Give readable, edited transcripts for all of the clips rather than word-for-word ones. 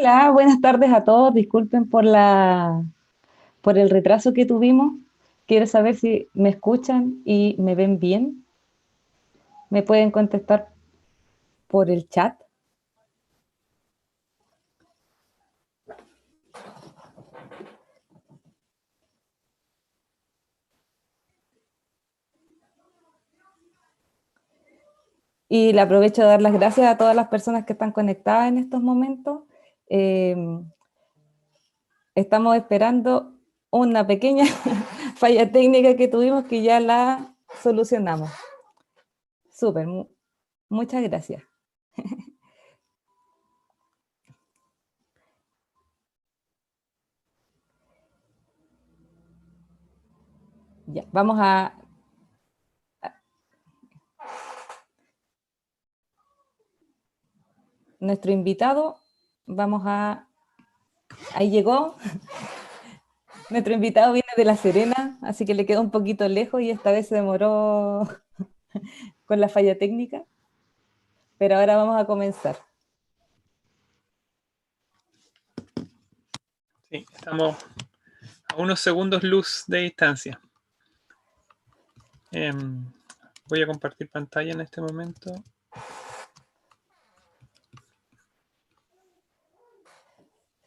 Hola, buenas tardes a todos. Disculpen por el retraso que tuvimos. Quiero saber si me escuchan y me ven bien. ¿Me pueden contestar por el chat? Y le aprovecho de dar las gracias a todas las personas que están conectadas en estos momentos. Eh, Estamos esperando una pequeña falla técnica que tuvimos que ya la solucionamos. Súper, muchas gracias. Ya, vamos a... Nuestro invitado, vamos a... Ahí llegó. Nuestro invitado viene de La Serena, así que le quedó un poquito lejos y esta vez se demoró con la falla técnica, pero ahora vamos a comenzar. Sí, estamos a unos segundos luz de distancia. Voy a compartir pantalla en este momento.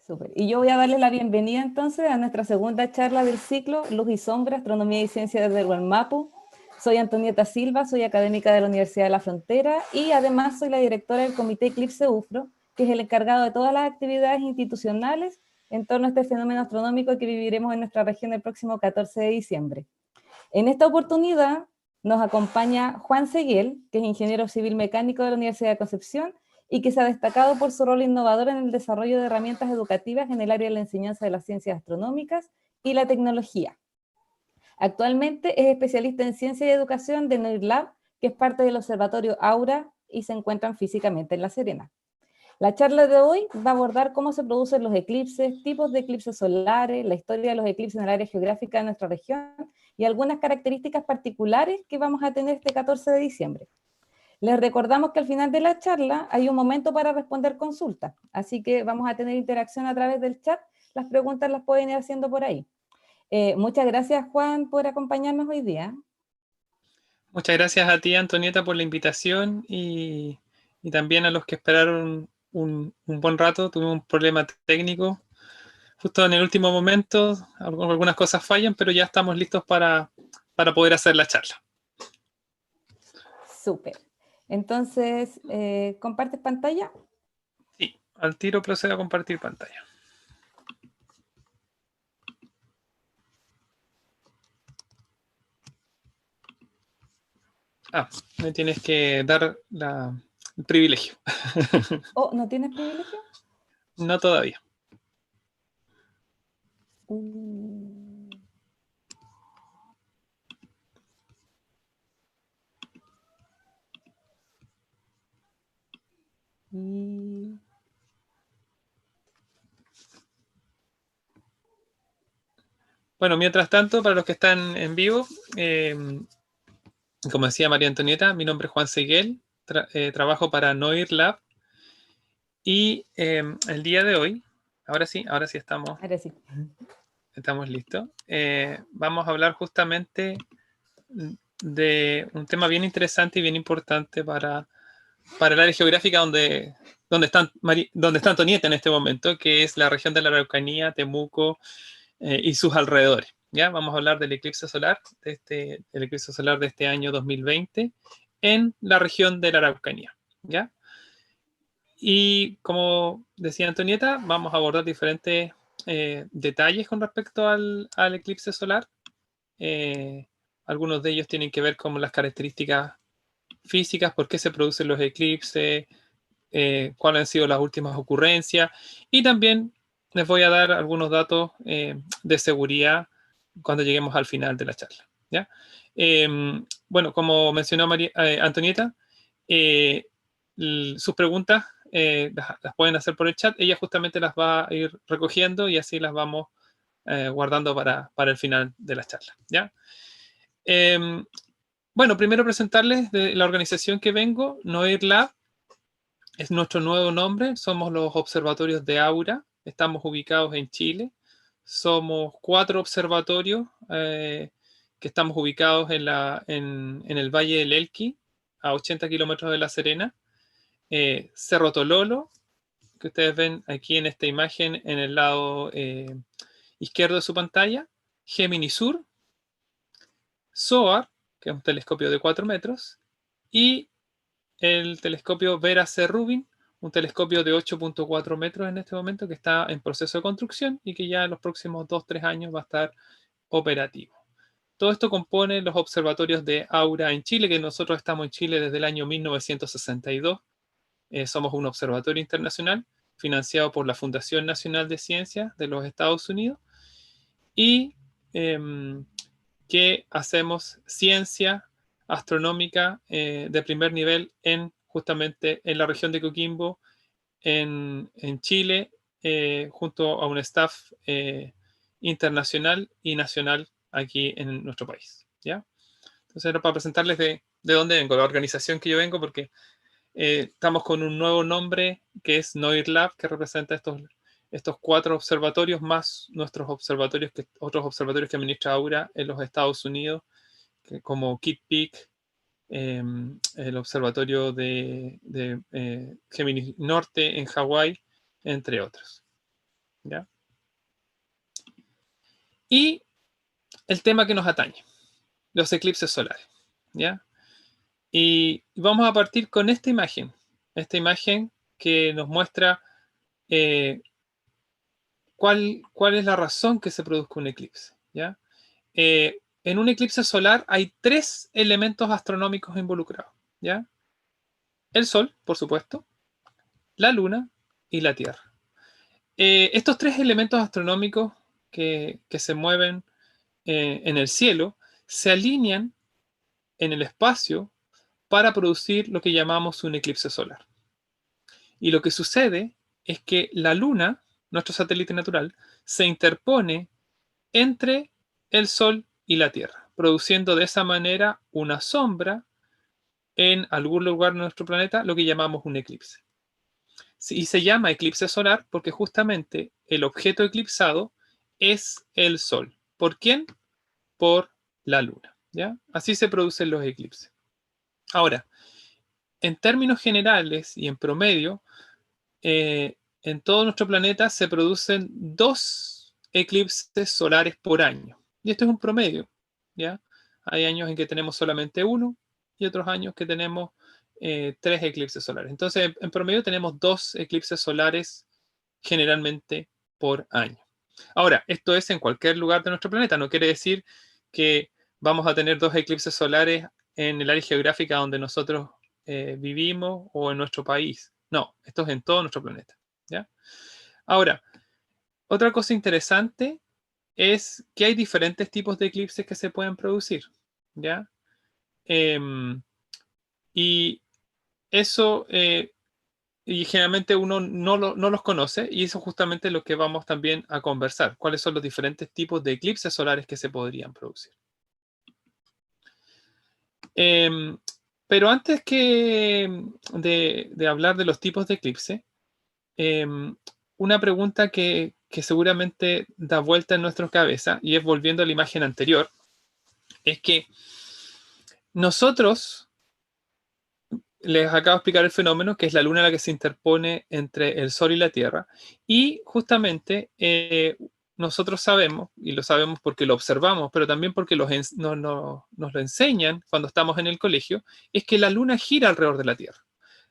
Súper. Y yo voy a darle la bienvenida entonces a nuestra segunda charla del ciclo Luz y Sombra, Astronomía y Ciencia desde el Gualmapu. Soy Antonieta Silva, soy académica de la Universidad de la Frontera y además soy la directora del Comité Eclipse UFRO, que es el encargado de todas las actividades institucionales en torno a este fenómeno astronómico que viviremos en nuestra región el próximo 14 de diciembre. En esta oportunidad nos acompaña Juan Seguel, que es ingeniero civil mecánico de la Universidad de Concepción y que se ha destacado por su rol innovador en el desarrollo de herramientas educativas en el área de la enseñanza de las ciencias astronómicas y la tecnología. Actualmente es especialista en ciencia y educación de NOIRLab, que es parte del observatorio Aura y se encuentran físicamente en La Serena. La charla de hoy va a abordar cómo se producen los eclipses, tipos de eclipses solares, la historia de los eclipses en el área geográfica de nuestra región y algunas características particulares que vamos a tener este 14 de diciembre. Les recordamos que al final de la charla hay un momento para responder consultas, así que vamos a tener interacción a través del chat. Las preguntas las pueden ir haciendo por ahí. Muchas gracias, Juan, por acompañarnos hoy día. Muchas gracias a ti, Antonieta, por la invitación y también a los que esperaron un buen rato. Tuvimos un problema técnico justo en el último momento. Algunas cosas fallan, pero ya estamos listos para poder hacer la charla. Súper. Entonces, ¿compartes pantalla? Sí, al tiro procedo a compartir pantalla. Me tienes que dar el privilegio. Oh, ¿no tienes privilegio? No todavía. Bueno, mientras tanto, para los que están en vivo, como decía María Antonieta, mi nombre es Juan Seguel, trabajo para NOIRLab y el día de hoy, ahora sí estamos listos. Vamos a hablar justamente de un tema bien interesante y bien importante para el área geográfica donde está Antonieta en este momento, que es la región de la Araucanía, Temuco y sus alrededores. ¿Ya? Vamos a hablar del eclipse solar, del eclipse solar de este año 2020 en la región de la Araucanía. ¿Ya? Y como decía Antonieta, vamos a abordar diferentes detalles con respecto al eclipse solar. Algunos de ellos tienen que ver con las características físicas, por qué se producen los eclipses, cuáles han sido las últimas ocurrencias, y también les voy a dar algunos datos de seguridad cuando lleguemos al final de la charla. ¿Ya? Bueno, como mencionó Antonieta, sus preguntas las pueden hacer por el chat. Ella justamente las va a ir recogiendo y así las vamos guardando para el final de la charla. ¿Ya? Bueno, primero presentarles de la organización que vengo, NOIRLab. es nuestro nuevo nombre, somos los observatorios de Aura, estamos ubicados en Chile, somos 4 observatorios que estamos ubicados en el Valle del Elqui, a 80 kilómetros de La Serena, Cerro Tololo, que ustedes ven aquí en esta imagen en el lado izquierdo de su pantalla, Gemini Sur, SOAR, que es un telescopio de 4 metros, y el telescopio Vera C. Rubin, un telescopio de 8.4 metros en este momento que está en proceso de construcción y que ya en los próximos 2-3 años va a estar operativo. Todo esto compone los observatorios de Aura en Chile, que nosotros estamos en Chile desde el año 1962. Somos un observatorio internacional financiado por la Fundación Nacional de Ciencias de los Estados Unidos y que hacemos ciencia astronómica de primer nivel justamente en la región de Coquimbo, en Chile, junto a un staff internacional y nacional aquí en nuestro país, ¿ya? Entonces era para presentarles de dónde vengo, la organización que yo vengo, porque estamos con un nuevo nombre que es NOIRLab, que representa estos 4 observatorios más nuestros observatorios, otros observatorios que administra Aura en los Estados Unidos, como Kitt Peak, el observatorio de Gemini Norte en Hawái, entre otros, ¿ya? Y el tema que nos atañe, los eclipses solares, ¿ya? Y vamos a partir con esta imagen que nos muestra cuál es la razón que se produzca un eclipse, ¿ya? En un eclipse solar hay 3 elementos astronómicos involucrados, ¿ya? El Sol, por supuesto, la Luna y la Tierra. Estos 3 elementos astronómicos que se mueven en el cielo se alinean en el espacio para producir lo que llamamos un eclipse solar. Y lo que sucede es que la Luna, nuestro satélite natural, se interpone entre el Sol y la Tierra, produciendo de esa manera una sombra en algún lugar de nuestro planeta, lo que llamamos un eclipse. Y se llama eclipse solar porque justamente el objeto eclipsado es el Sol. ¿Por quién? Por la Luna, ¿ya? Así se producen los eclipses. Ahora, en términos generales y en promedio, en todo nuestro planeta se producen 2 eclipses solares por año. Y esto es un promedio, ¿ya? Hay años en que tenemos solamente 1 y otros años que tenemos 3 eclipses solares. Entonces, en promedio tenemos 2 eclipses solares generalmente por año. Ahora, esto es en cualquier lugar de nuestro planeta. No quiere decir que vamos a tener 2 eclipses solares en el área geográfica donde nosotros vivimos o en nuestro país. No, esto es en todo nuestro planeta, ¿ya? Ahora, otra cosa interesante es que hay diferentes tipos de eclipses que se pueden producir, ¿ya? Y eso, y generalmente uno no los conoce, y eso es justamente lo que vamos también a conversar, cuáles son los diferentes tipos de eclipses solares que se podrían producir. Pero antes de hablar de los tipos de eclipse, una pregunta que seguramente da vuelta en nuestra cabeza, y es volviendo a la imagen anterior, es que nosotros, les acabo de explicar el fenómeno, que es la Luna la que se interpone entre el Sol y la Tierra, y justamente nosotros sabemos, y lo sabemos porque lo observamos, pero también porque nos lo enseñan cuando estamos en el colegio, es que la Luna gira alrededor de la Tierra.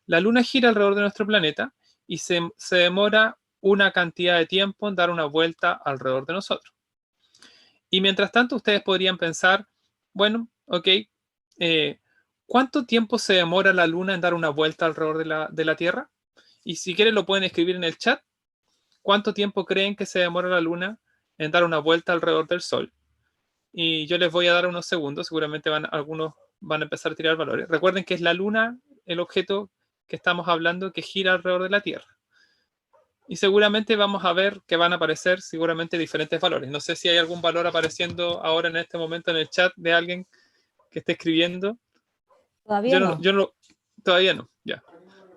La Luna gira alrededor de nuestro planeta y se demora una cantidad de tiempo en dar una vuelta alrededor de nosotros. Y mientras tanto, ustedes podrían pensar, bueno, ok, ¿cuánto tiempo se demora la Luna en dar una vuelta alrededor de la Tierra? Y si quieren lo pueden escribir en el chat. ¿Cuánto tiempo creen que se demora la Luna en dar una vuelta alrededor del Sol? Y yo les voy a dar unos segundos, seguramente algunos van a empezar a tirar valores. Recuerden que es la Luna el objeto que estamos hablando que gira alrededor de la Tierra. Y seguramente vamos a ver que van a aparecer seguramente diferentes valores. No sé si hay algún valor apareciendo ahora en este momento en el chat de alguien que esté escribiendo. Todavía no. Todavía no, ya.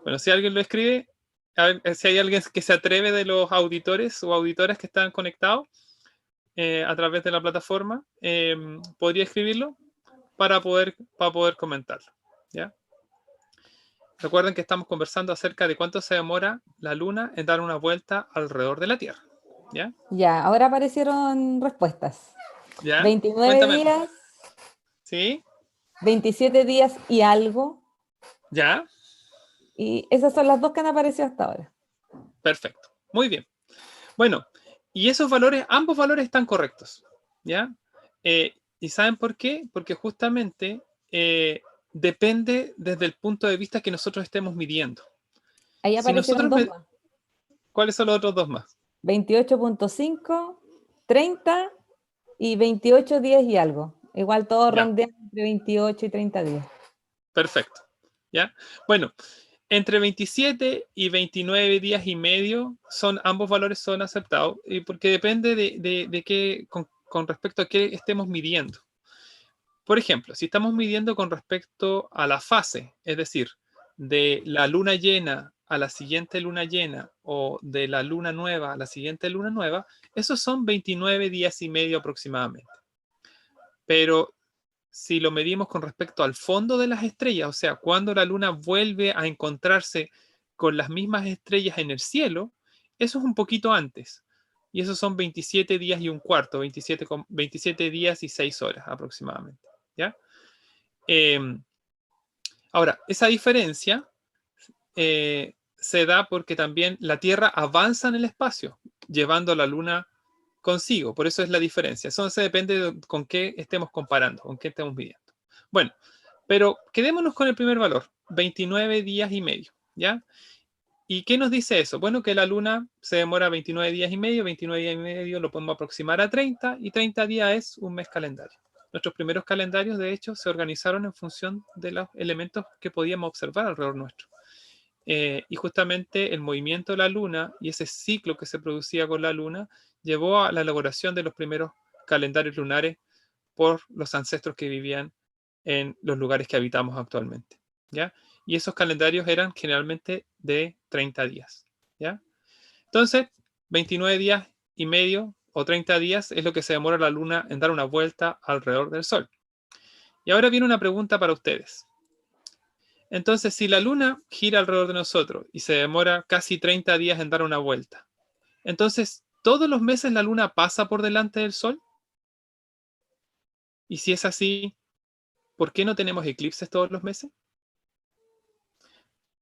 Bueno, si alguien lo escribe, a ver, si hay alguien que se atreve de los auditores o auditoras que están conectados a través de la plataforma, podría escribirlo para poder comentarlo, ¿ya? Recuerden que estamos conversando acerca de cuánto se demora la Luna en dar una vuelta alrededor de la Tierra, ¿ya? Ya, ahora aparecieron respuestas. ¿Ya? 29 Cuéntame. días, ¿Sí? 27 días y algo. ¿Ya? Y esas son las dos que han aparecido hasta ahora. Perfecto. Muy bien. Bueno, y esos valores, ambos valores están correctos, ¿ya? ¿Y saben por qué? Porque justamente depende desde el punto de vista que nosotros estemos midiendo. Ahí Si aparecieron nosotros, dos más. ¿cuáles son los otros dos más? 28.5, 30 y 28 días y algo. Igual todo Ya, rondean entre 28 y 30 días. perfecto. ¿Ya? Bueno, entre 27 y 29 días y medio ambos valores son aceptados, y porque depende de qué, con respecto a qué estemos midiendo. Por ejemplo, si estamos midiendo con respecto a la fase, es decir, de la luna llena a la siguiente luna llena o de la luna nueva a la siguiente luna nueva, esos son 29 días y medio aproximadamente. Pero si lo medimos con respecto al fondo de las estrellas, o sea, cuando la luna vuelve a encontrarse con las mismas estrellas en el cielo, eso es un poquito antes. Y esos son 27 días y un cuarto, 27 días y 6 horas aproximadamente. ¿Ya? Eh, Ahora, esa diferencia se da porque también la Tierra avanza en el espacio, llevando a la Luna consigo. Por eso es la diferencia. Eso se depende de con qué estemos comparando, con qué estemos midiendo. Bueno, pero quedémonos con el primer valor, 29 días y medio, ¿ya? ¿Y qué nos dice eso? Bueno, que la Luna se demora 29 días y medio, 29 días y medio lo podemos aproximar a 30, y 30 días es un mes calendario. Nuestros primeros calendarios, de hecho, se organizaron en función de los elementos que podíamos observar alrededor nuestro. Y justamente el movimiento de la Luna y ese ciclo que se producía con la Luna llevó a la elaboración de los primeros calendarios lunares por los ancestros que vivían en los lugares que habitamos actualmente, ¿ya? Y esos calendarios eran generalmente de 30 días, ¿ya? Entonces, 29 días y medio o 30 días es lo que se demora la Luna en dar una vuelta alrededor del Sol. Y ahora viene una pregunta para ustedes. Entonces, si la Luna gira alrededor de nosotros y se demora casi 30 días en dar una vuelta, entonces, ¿todos los meses la Luna pasa por delante del Sol? Y si es así, ¿por qué no tenemos eclipses todos los meses?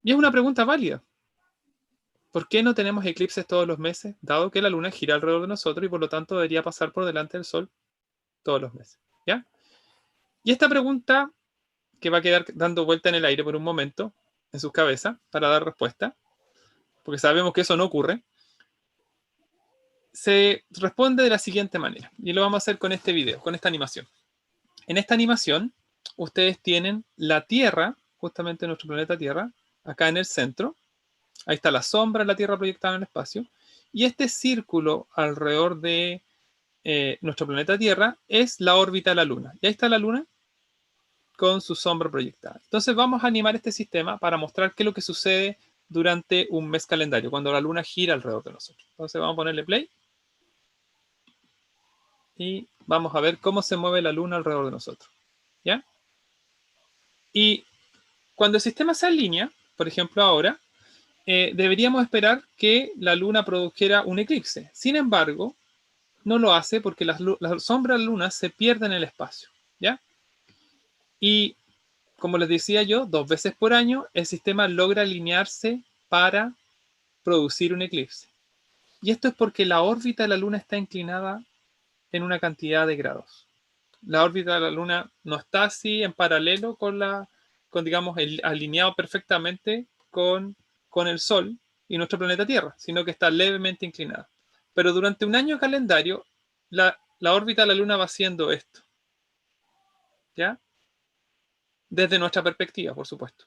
Y es una pregunta válida. ¿Por qué no tenemos eclipses todos los meses, dado que la Luna gira alrededor de nosotros y por lo tanto debería pasar por delante del Sol todos los meses? ¿Ya? Y esta pregunta, que va a quedar dando vuelta en el aire por un momento en sus cabezas para dar respuesta, porque sabemos que eso no ocurre, se responde de la siguiente manera. Y lo vamos a hacer con este video, con esta animación. En esta animación, ustedes tienen la Tierra, justamente nuestro planeta Tierra, acá en el centro. Ahí está la sombra de la Tierra proyectada en el espacio. Y este círculo alrededor de nuestro planeta Tierra es la órbita de la Luna. Y ahí está la Luna con su sombra proyectada. Entonces vamos a animar este sistema para mostrar qué es lo que sucede durante un mes calendario, cuando la Luna gira alrededor de nosotros. Entonces vamos a ponerle play y vamos a ver cómo se mueve la Luna alrededor de nosotros. ¿Ya? Y cuando el sistema se alinea, por ejemplo ahora, deberíamos esperar que la Luna produjera un eclipse. Sin embargo, no lo hace porque las sombras de la Luna se pierden en el espacio. ¿Ya? Y como les decía yo, 2 veces por año el sistema logra alinearse para producir un eclipse. Y esto es porque la órbita de la Luna está inclinada en una cantidad de grados. La órbita de la Luna no está así en paralelo con digamos, alineado perfectamente con el Sol y nuestro planeta Tierra, sino que está levemente inclinada. Pero durante un año calendario, la órbita de la Luna va haciendo esto, ¿ya? Desde nuestra perspectiva, por supuesto.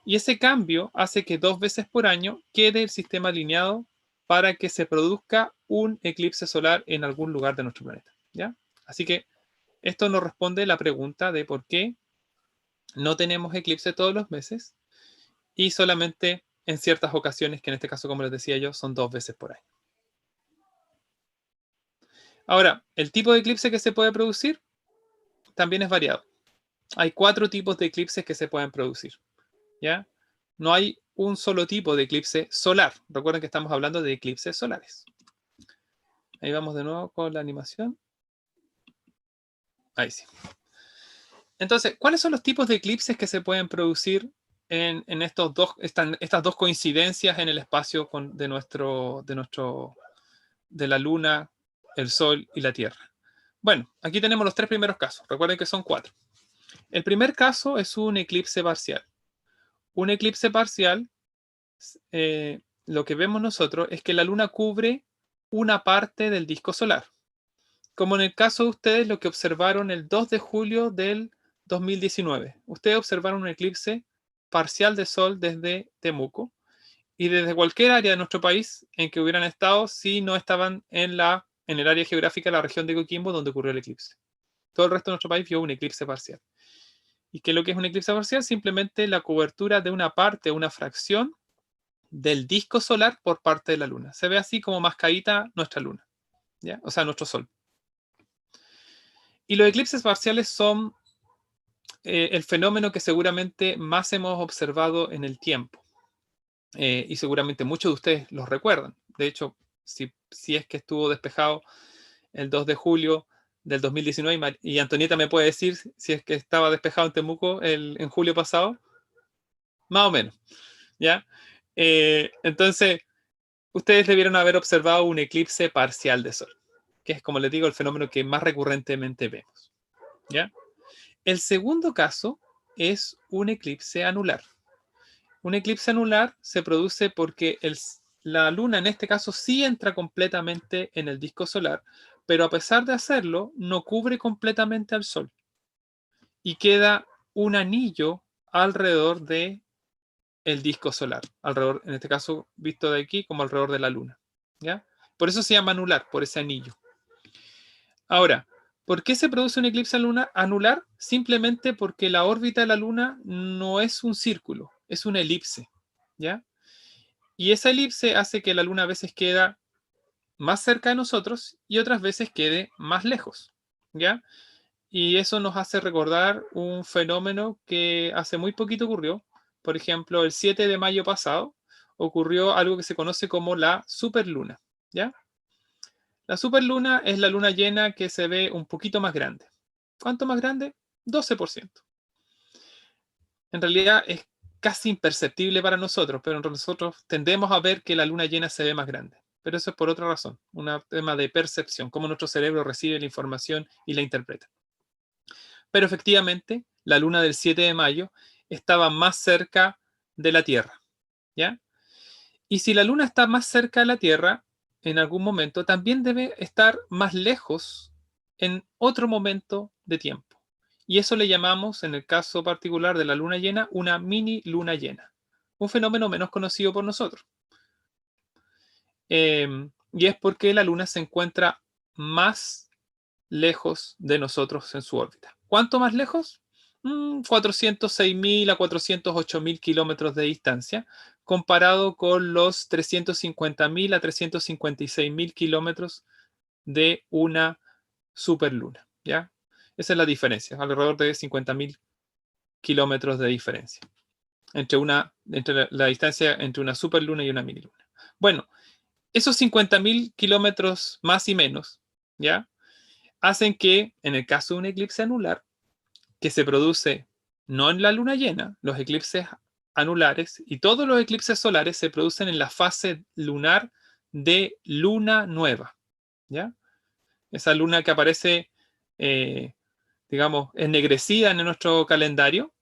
Y ese cambio hace que 2 veces por año quede el sistema alineado para que se produzca un eclipse solar en algún lugar de nuestro planeta, ¿ya? Así que esto nos responde la pregunta de por qué no tenemos eclipse todos los meses. y solamente en ciertas ocasiones, que en este caso, como les decía yo, son 2 veces por año. Ahora, el tipo de eclipse que se puede producir también es variado. Hay 4 tipos de eclipses que se pueden producir, ¿ya? No hay un solo tipo de eclipse solar. Recuerden que estamos hablando de eclipses solares. Ahí vamos de nuevo con la animación. Ahí sí. Entonces, ¿cuáles son los tipos de eclipses que se pueden producir en estas dos coincidencias en el espacio de la Luna, el Sol y la Tierra? Bueno, aquí tenemos los 3 primeros casos. Recuerden que son 4. El primer caso es un eclipse parcial. Un eclipse parcial, lo que vemos nosotros es que la Luna cubre una parte del disco solar. Como en el caso de ustedes, lo que observaron el 2 de julio del 2019. Ustedes observaron un eclipse parcial de Sol desde Temuco y desde cualquier área de nuestro país en que hubieran estado si no estaban en el área geográfica de la región de Coquimbo donde ocurrió el eclipse. Todo el resto de nuestro país vio un eclipse parcial. ¿Y qué es lo que es un eclipse parcial? Simplemente la cobertura de una parte, una fracción del disco solar por parte de la Luna. Se ve así como mascadita nuestra Luna, ¿ya? O sea, nuestro Sol. Y los eclipses parciales son el fenómeno que seguramente más hemos observado en el tiempo. Y seguramente muchos de ustedes los recuerdan. De hecho, si es que estuvo despejado el 2 de julio del 2019, y Antonieta me puede decir si es que estaba despejado en Temuco en julio pasado, más o menos, ¿ya? Entonces, ustedes debieron haber observado un eclipse parcial de Sol, que es, como les digo, el fenómeno que más recurrentemente vemos, ¿ya? El segundo caso es un eclipse anular. Un eclipse anular se produce porque la Luna en este caso sí entra completamente en el disco solar, pero a pesar de hacerlo, no cubre completamente al Sol y queda un anillo alrededor de el disco solar, alrededor, en este caso visto de aquí como alrededor de la Luna, ¿ya? Por eso se llama anular, por ese anillo. Ahora, ¿por qué se produce un eclipse anular? Simplemente porque la órbita de la Luna no es un círculo, es una elipse, ¿ya? Y esa elipse hace que la Luna a veces queda más cerca de nosotros y otras veces quede más lejos, ¿ya? Y eso nos hace recordar un fenómeno que hace muy poquito ocurrió. Por ejemplo, el 7 de mayo pasado ocurrió algo que se conoce como la superluna, ¿ya? La superluna es la luna llena que se ve un poquito más grande. ¿Cuánto más grande? 12%. En realidad es casi imperceptible para nosotros, pero nosotros tendemos a ver que la luna llena se ve más grande. Pero eso es por otra razón, un tema de percepción, cómo nuestro cerebro recibe la información y la interpreta. Pero efectivamente, la luna del 7 de mayo estaba más cerca de la Tierra, ¿ya? Y si la luna está más cerca de la Tierra, en algún momento también debe estar más lejos en otro momento de tiempo. Y eso le llamamos, en el caso particular de la luna llena, una mini luna llena. Un fenómeno menos conocido por nosotros. Y es porque la luna se encuentra más lejos de nosotros en su órbita. ¿Cuánto más lejos? 406.000 a 408.000 kilómetros de distancia, comparado con los 350.000 a 356.000 kilómetros de una superluna, ¿ya? Esa es la diferencia, alrededor de 50.000 kilómetros de diferencia entre la distancia entre una superluna y una miniluna. Bueno, esos 50.000 kilómetros más y menos, ¿ya? Hacen que, en el caso de un eclipse anular, que se produce no en la luna llena, los eclipses anulares y todos los eclipses solares se producen en la fase lunar de luna nueva, ¿ya? Esa luna que aparece, digamos, ennegrecida en nuestro calendario,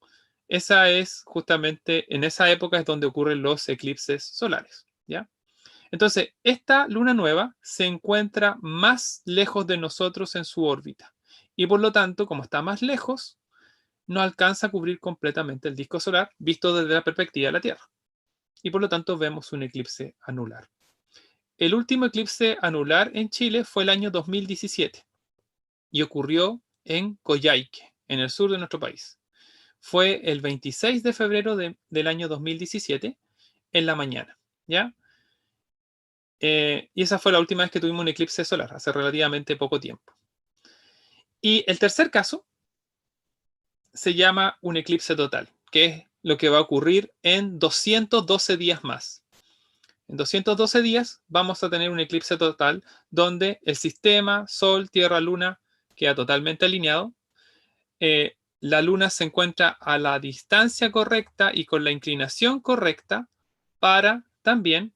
esa es justamente, en esa época es donde ocurren los eclipses solares, ¿ya? Entonces, esta luna nueva se encuentra más lejos de nosotros en su órbita y por lo tanto, como está más lejos, no alcanza a cubrir completamente el disco solar visto desde la perspectiva de la Tierra. Y por lo tanto vemos un eclipse anular. El último eclipse anular en Chile fue el año 2017 y ocurrió en Coyhaique, en el sur de nuestro país. fue el 26 de febrero del año 2017 en la mañana, ¿ya? Y esa fue la última vez que tuvimos un eclipse solar, hace relativamente poco tiempo. Y el tercer caso se llama un eclipse total, que es lo que va a ocurrir en 212 días más. En 212 días vamos a tener un eclipse total donde el sistema, Sol, Tierra, Luna, queda totalmente alineado. La Luna se encuentra a la distancia correcta y con la inclinación correcta para también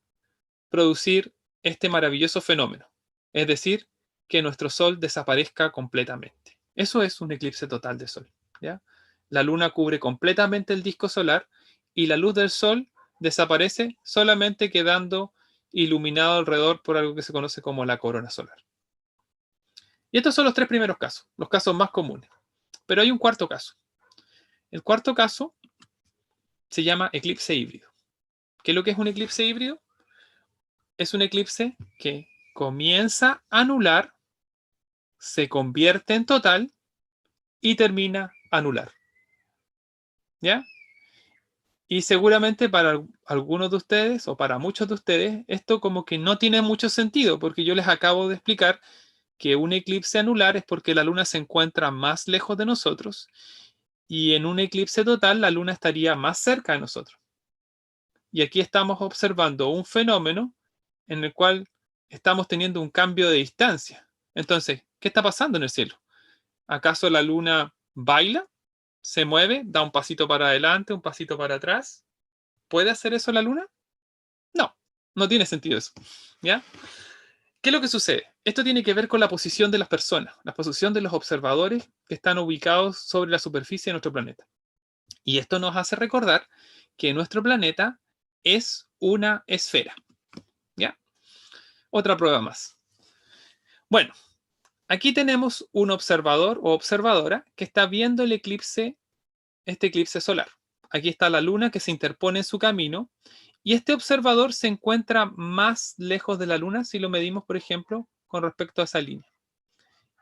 producir este maravilloso fenómeno. Es decir, que nuestro Sol desaparezca completamente. Eso es un eclipse total de Sol, ¿ya? La Luna cubre completamente el disco solar y la luz del Sol desaparece solamente quedando iluminado alrededor por algo que se conoce como la corona solar. Y estos son los tres primeros casos, los casos más comunes. Pero hay un cuarto caso. El cuarto caso se llama eclipse híbrido. ¿Qué es lo que es un eclipse híbrido? Es un eclipse que comienza a anular, se convierte en total y termina anular. ¿Ya? Y seguramente para algunos de ustedes o para muchos de ustedes esto como que no tiene mucho sentido porque yo les acabo de explicar que un eclipse anular es porque la luna se encuentra más lejos de nosotros y en un eclipse total la luna estaría más cerca de nosotros. Y aquí estamos observando un fenómeno en el cual estamos teniendo un cambio de distancia. Entonces, ¿qué está pasando en el cielo? ¿Acaso la luna baila? ¿Se mueve? ¿Da un pasito para adelante, un pasito para atrás? ¿Puede hacer eso la luna? No, no tiene sentido eso. ¿Ya? ¿Qué es lo que sucede? Esto tiene que ver con la posición de las personas, la posición de los observadores que están ubicados sobre la superficie de nuestro planeta. Y esto nos hace recordar que nuestro planeta es una esfera. ¿Ya? Otra prueba más. Bueno, aquí tenemos un observador o observadora que está viendo el eclipse, este eclipse solar. Aquí está la luna que se interpone en su camino y este observador se encuentra más lejos de la luna si lo medimos, por ejemplo, con respecto a esa línea.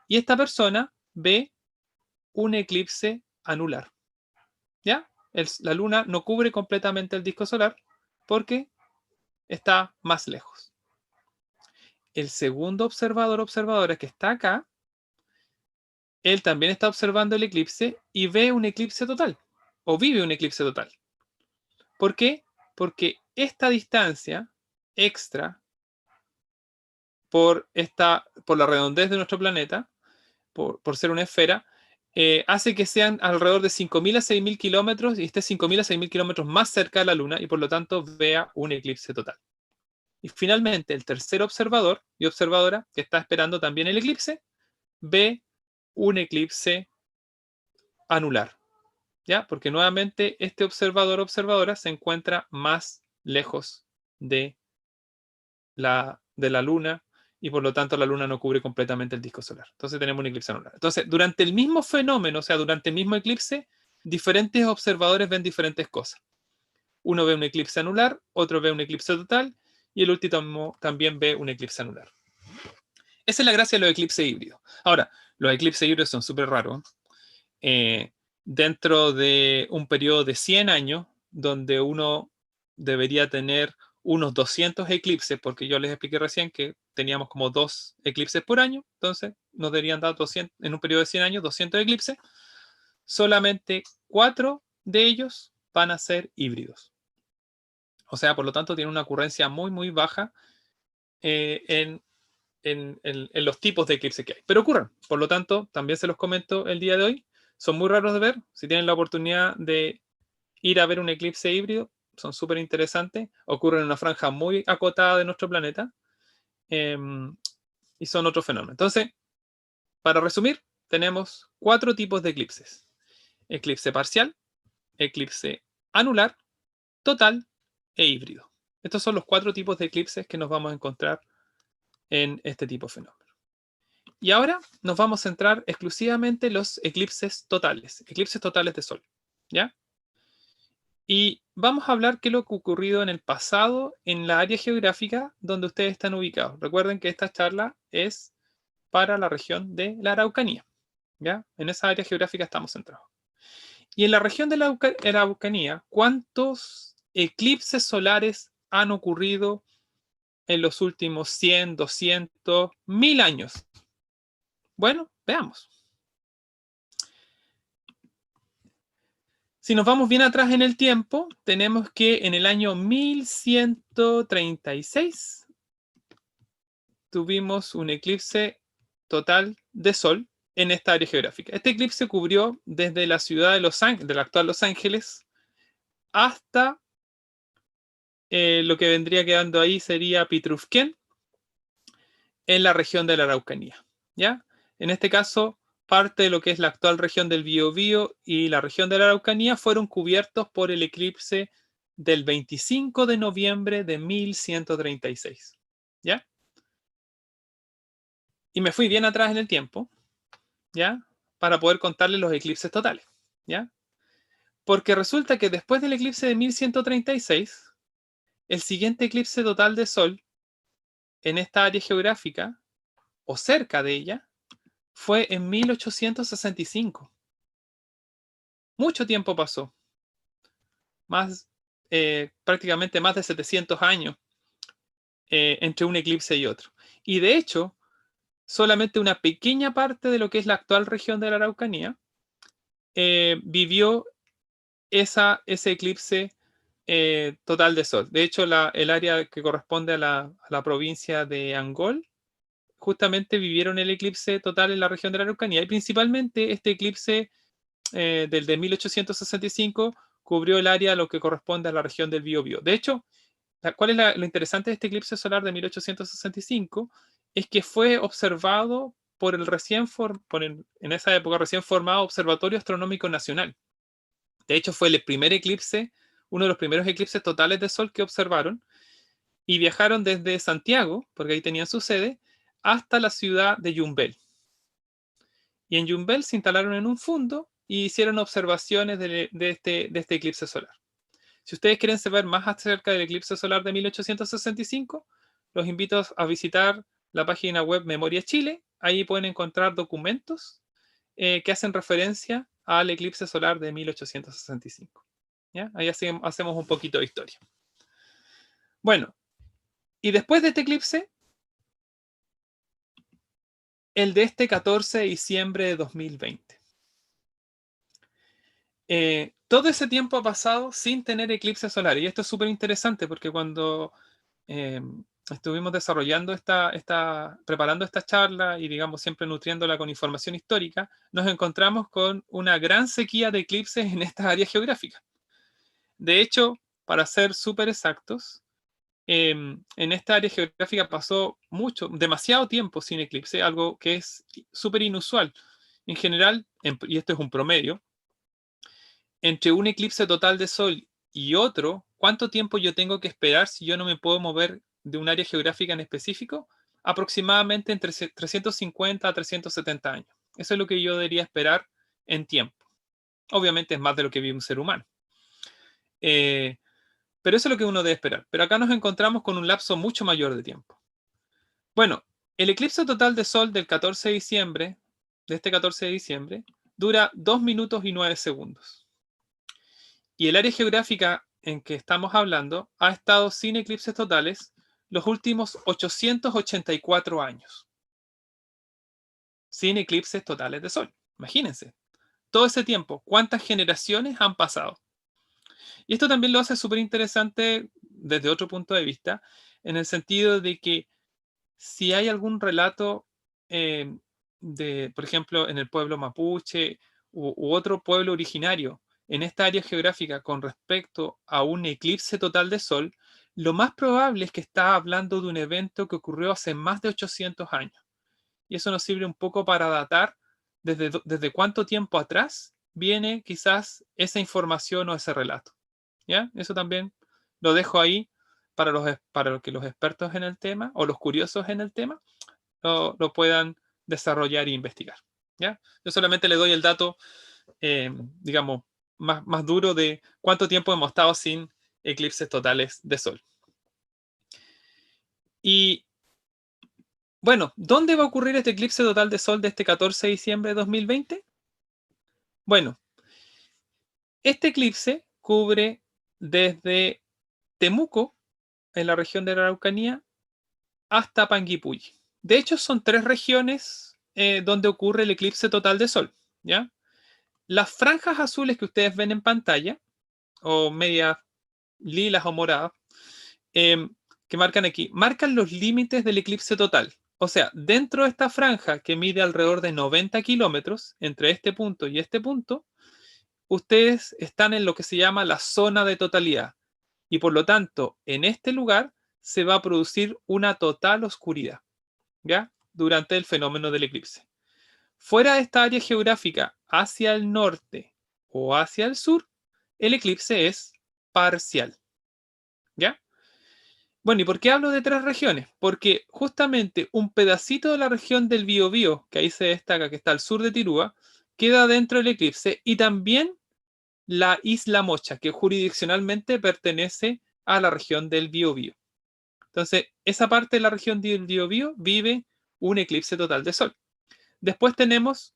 Y esta persona ve un eclipse anular. ¿Ya? La luna no cubre completamente el disco solar porque está más lejos. El segundo observador o observadora que está acá, él también está observando el eclipse y ve un eclipse total, o vive un eclipse total. ¿Por qué? Porque esta distancia extra por la redondez de nuestro planeta, por ser una esfera, hace que sean alrededor de 5.000 a 6.000 kilómetros y esté 5.000 a 6.000 kilómetros más cerca de la Luna y por lo tanto vea un eclipse total. Y finalmente, el tercer observador y observadora que está esperando también el eclipse, ve un eclipse anular. ¿Ya? Porque nuevamente este observador o observadora se encuentra más lejos de la Luna y por lo tanto la Luna no cubre completamente el disco solar. Entonces tenemos un eclipse anular. Entonces, durante el mismo fenómeno, o sea, durante el mismo eclipse, diferentes observadores ven diferentes cosas. Uno ve un eclipse anular, otro ve un eclipse total y el último también ve un eclipse anular. Esa es la gracia de los eclipses híbridos. Ahora, los eclipses híbridos son súper raros. Dentro de un periodo de 100 años, donde uno debería tener unos 200 eclipses, porque yo les expliqué recién que teníamos como 2 eclipses por año, entonces nos deberían dar 200, en un periodo de 100 años 200 eclipses, solamente 4 de ellos van a ser híbridos. O sea, por lo tanto, tiene una ocurrencia muy, muy baja en los tipos de eclipses que hay. Pero ocurren, por lo tanto, también se los comento el día de hoy. Son muy raros de ver. Si tienen la oportunidad de ir a ver un eclipse híbrido, son súper interesantes. Ocurren en una franja muy acotada de nuestro planeta y son otro fenómeno. Entonces, para resumir, tenemos 4 tipos de eclipses. Eclipse parcial, eclipse anular, total e híbrido. Estos son los 4 tipos de eclipses que nos vamos a encontrar en este tipo de fenómeno. Y ahora nos vamos a centrar exclusivamente en los eclipses totales de Sol, ¿ya? Y vamos a hablar qué es lo que ha ocurrido en el pasado en la área geográfica donde ustedes están ubicados. Recuerden que esta charla es para la región de la Araucanía, ¿ya? En esa área geográfica estamos centrados. Y en la región de la Araucanía, ¿cuántos eclipses solares han ocurrido en los últimos 100, 200, 1000 años? Bueno, veamos. Si nos vamos bien atrás en el tiempo, tenemos que en el año 1136 tuvimos un eclipse total de Sol en esta área geográfica. Este eclipse cubrió desde la ciudad de Los Ángeles, de la actual Los Ángeles, hasta lo que vendría quedando ahí sería Pitrufquén, en la región de la Araucanía. ¿Ya? En este caso, parte de lo que es la actual región del Biobío y la región de la Araucanía fueron cubiertos por el eclipse del 25 de noviembre de 1136. ¿Ya? Y me fui bien atrás en el tiempo, ¿ya? Para poder contarles los eclipses totales, ¿ya? Porque resulta que después del eclipse de 1136, el siguiente eclipse total de Sol en esta área geográfica, o cerca de ella, fue en 1865. Mucho tiempo pasó, prácticamente más de 700 años entre un eclipse y otro. Y de hecho, solamente una pequeña parte de lo que es la actual región de la Araucanía vivió ese eclipse total de Sol. De hecho, el área que corresponde a la provincia de Angol, justamente vivieron el eclipse total en la región de la Araucanía. Y principalmente este eclipse del de 1865 cubrió el área a lo que corresponde a la región del Biobío. De hecho, ¿cuál es lo interesante de este eclipse solar de 1865? Es que fue observado por en esa época recién formado Observatorio Astronómico Nacional. De hecho, fue el primer eclipse, uno de los primeros eclipses totales de Sol que observaron, y viajaron desde Santiago, porque ahí tenían su sede, hasta la ciudad de Yumbel. Y en Yumbel se instalaron en un fundo y hicieron observaciones de este eclipse solar. Si ustedes quieren saber más acerca del eclipse solar de 1865, los invito a visitar la página web Memoria Chile. Ahí pueden encontrar documentos que hacen referencia al eclipse solar de 1865. ¿Ya? Ahí hacemos un poquito de historia. Bueno, y después de este eclipse, el de este 14 de diciembre de 2020. Todo ese tiempo ha pasado sin tener eclipses solares. Y esto es súper interesante porque cuando estuvimos desarrollando preparando esta charla y, digamos, siempre nutriéndola con información histórica, nos encontramos con una gran sequía de eclipses en esta área geográfica. De hecho, para ser súper exactos, en esta área geográfica pasó demasiado tiempo sin eclipse, algo que es súper inusual. En general, y esto es un promedio, entre un eclipse total de Sol y otro, ¿cuánto tiempo yo tengo que esperar si yo no me puedo mover de un área geográfica en específico? Aproximadamente entre 350 a 370 años. Eso es lo que yo debería esperar en tiempo. Obviamente es más de lo que vive un ser humano. Pero eso es lo que uno debe esperar. Pero acá nos encontramos con un lapso mucho mayor de tiempo. Bueno, el eclipse total de Sol del 14 de diciembre, de este 14 de diciembre, dura 2 minutos y 9 segundos. Y el área geográfica en que estamos hablando ha estado sin eclipses totales los últimos 884 años. Sin eclipses totales de Sol. Imagínense. Todo ese tiempo, ¿cuántas generaciones han pasado? Y esto también lo hace súper interesante desde otro punto de vista, en el sentido de que si hay algún relato por ejemplo, en el pueblo mapuche u otro pueblo originario en esta área geográfica con respecto a un eclipse total de Sol, lo más probable es que está hablando de un evento que ocurrió hace más de 800 años. Y eso nos sirve un poco para datar desde cuánto tiempo atrás viene quizás esa información o ese relato. ¿Ya? Eso también lo dejo ahí para que los expertos en el tema o los curiosos en el tema lo puedan desarrollar e investigar. ¿Ya? Yo solamente le doy el dato, digamos, más duro de cuánto tiempo hemos estado sin eclipses totales de Sol. Y bueno, ¿dónde va a ocurrir este eclipse total de Sol de este 14 de diciembre de 2020? Bueno, Este eclipse cubre desde Temuco, en la región de la Araucanía, hasta Panguipulli. De hecho, son 3 regiones donde ocurre el eclipse total de sol, ¿ya? Las franjas azules que ustedes ven en pantalla, o medias lilas o moradas, que marcan aquí, marcan los límites del eclipse total. O sea, dentro de esta franja que mide alrededor de 90 kilómetros, entre este punto y este punto, ustedes están en lo que se llama la zona de totalidad. Y por lo tanto, en este lugar se va a producir una total oscuridad, ¿ya? Durante el fenómeno del eclipse. Fuera de esta área geográfica, hacia el norte o hacia el sur, el eclipse es parcial, ¿ya? Bueno, ¿y por qué hablo de 3 regiones? Porque justamente un pedacito de la región del Biobío, que ahí se destaca, que está al sur de Tirúa, queda dentro del eclipse, y también la isla Mocha, que jurisdiccionalmente pertenece a la región del Biobío. Entonces, esa parte de la región del Biobío vive un eclipse total de sol. Después tenemos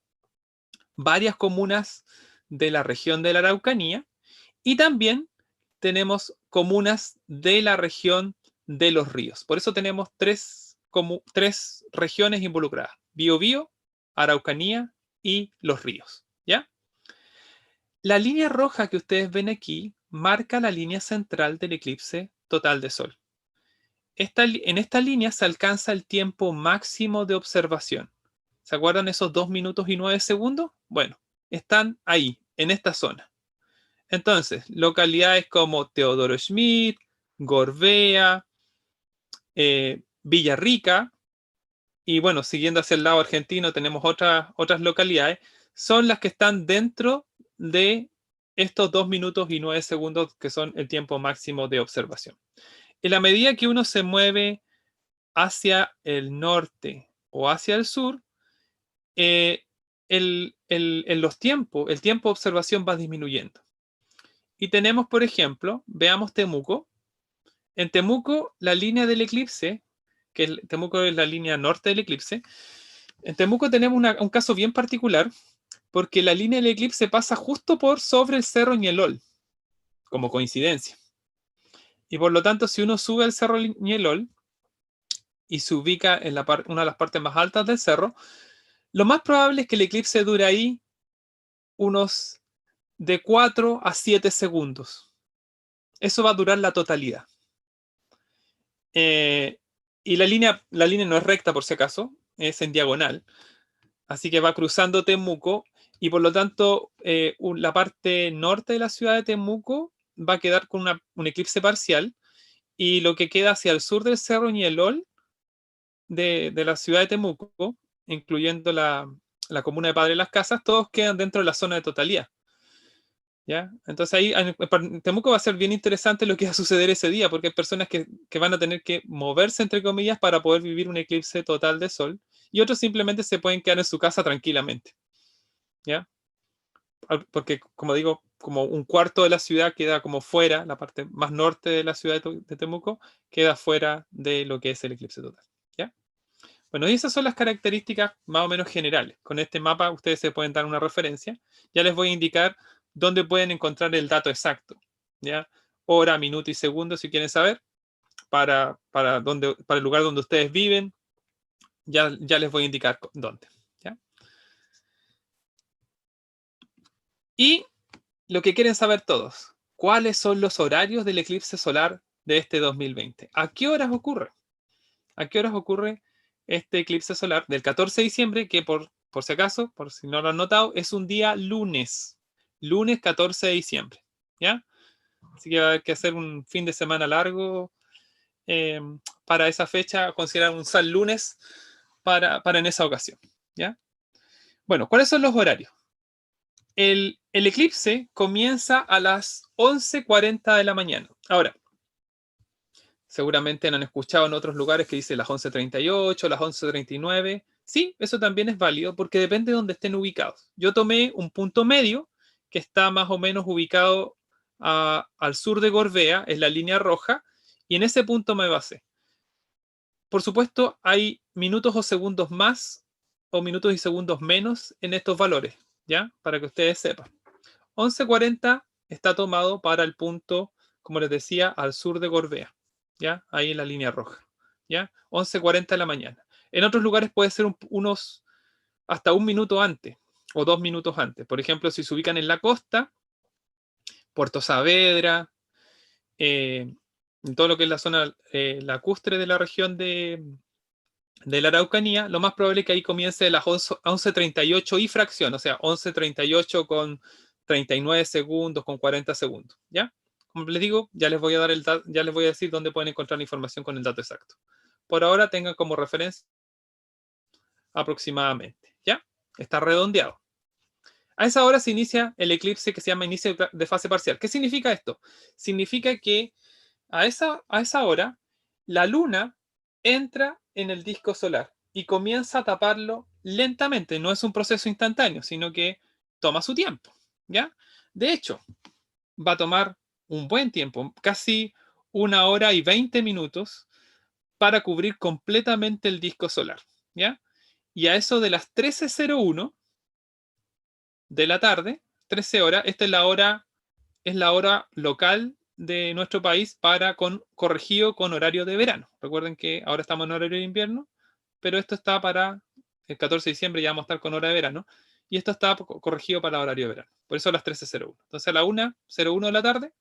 varias comunas de la región de la Araucanía, y también tenemos comunas de la región de los ríos. Por eso tenemos tres regiones involucradas: Biobío, Araucanía y los ríos, ¿ya? La línea roja que ustedes ven aquí marca la línea central del eclipse total de sol. En esta línea se alcanza el tiempo máximo de observación. ¿Se acuerdan esos 2 minutos y 9 segundos? Bueno, están ahí, en esta zona. Entonces, localidades como Teodoro Schmidt, Gorbea, Villarrica, y bueno, siguiendo hacia el lado argentino tenemos otras localidades, son las que están dentro de estos 2 minutos y 9 segundos que son el tiempo máximo de observación. En la medida que uno se mueve hacia el norte o hacia el sur, el tiempo de observación va disminuyendo. Y tenemos, por ejemplo, veamos Temuco. En Temuco, la línea del eclipse, Temuco es la línea norte del eclipse, en Temuco tenemos un caso bien particular, porque la línea del eclipse pasa justo por sobre el cerro Ñelol, como coincidencia. Y por lo tanto, si uno sube al cerro Ñelol y se ubica en una de las partes más altas del cerro, lo más probable es que el eclipse dure ahí unos de 4 a 7 segundos. Eso va a durar la totalidad. Y la línea no es recta, por si acaso, es en diagonal. Así que va cruzando Temuco, y por lo tanto la parte norte de la ciudad de Temuco va a quedar con un eclipse parcial, y lo que queda hacia el sur del cerro Ñelol de la ciudad de Temuco, incluyendo la comuna de Padre Las Casas, todos quedan dentro de la zona de totalidad, ¿ya? Entonces ahí en Temuco va a ser bien interesante lo que va a suceder ese día, porque hay personas que van a tener que moverse, entre comillas, para poder vivir un eclipse total de sol, y otros simplemente se pueden quedar en su casa tranquilamente, ¿ya? Porque, como digo, como un cuarto de la ciudad queda como fuera, la parte más norte de la ciudad de Temuco queda fuera de lo que es el eclipse total, ¿ya? Bueno, y esas son las características más o menos generales. Con este mapa ustedes se pueden dar una referencia. Ya les voy a indicar dónde pueden encontrar el dato exacto, ¿ya? Hora, minuto y segundo, si quieren saber, para el lugar donde ustedes viven, ya les voy a indicar dónde, ¿ya? Y lo que quieren saber todos: ¿cuáles son los horarios del eclipse solar de este 2020? ¿A qué horas ocurre? ¿A qué horas ocurre este eclipse solar del 14 de diciembre? Que por si acaso, por si no lo han notado, es un día lunes 14 de diciembre, ¿ya? Así que va a haber que hacer un fin de semana largo para esa fecha, considerar un San Lunes para en esa ocasión, ¿ya? Bueno, ¿cuáles son los horarios? El eclipse comienza a las 11:40 de la mañana. Ahora, seguramente han escuchado en otros lugares que dice las 11:38, las 11:39. Sí, eso también es válido, porque depende de dónde estén ubicados. Yo tomé un punto medio que está más o menos ubicado al sur de Gorbea, es la línea roja, y en ese punto me basé. Por supuesto, hay minutos o segundos más o minutos y segundos menos en estos valores, ¿ya? Para que ustedes sepan. 11:40 está tomado para el punto, como les decía, al sur de Gorbea, ¿ya? Ahí en la línea roja, ¿ya? 11:40 de la mañana. En otros lugares puede ser unos hasta un minuto antes o 2 minutos antes. Por ejemplo, si se ubican en la costa, Puerto Saavedra, en todo lo que es la zona lacustre de la región de la Araucanía, lo más probable es que ahí comience a las 11:38 y fracción, o sea, 11:38 con 39 segundos, con 40 segundos, ¿ya? Como les digo, ya les voy a ya les voy a decir dónde pueden encontrar la información con el dato exacto. Por ahora tengan como referencia aproximadamente, ¿ya? Está redondeado. A esa hora se inicia el eclipse que se llama inicio de fase parcial. ¿Qué significa esto? Significa que a esa hora la luna entra en el disco solar y comienza a taparlo lentamente. No es un proceso instantáneo, sino que toma su tiempo, ¿ya? De hecho, va a tomar un buen tiempo, casi 1 hora y 20 minutos para cubrir completamente el disco solar, ¿ya? Y a eso de las 13:01 de la tarde, 13 horas, esta es la hora local de nuestro país corregido con horario de verano. Recuerden que ahora estamos en horario de invierno, pero esto está para el 14 de diciembre, ya vamos a estar con hora de verano, y esto está corregido para horario de verano. Por eso a las 13:01. Entonces a la 1:01 de la tarde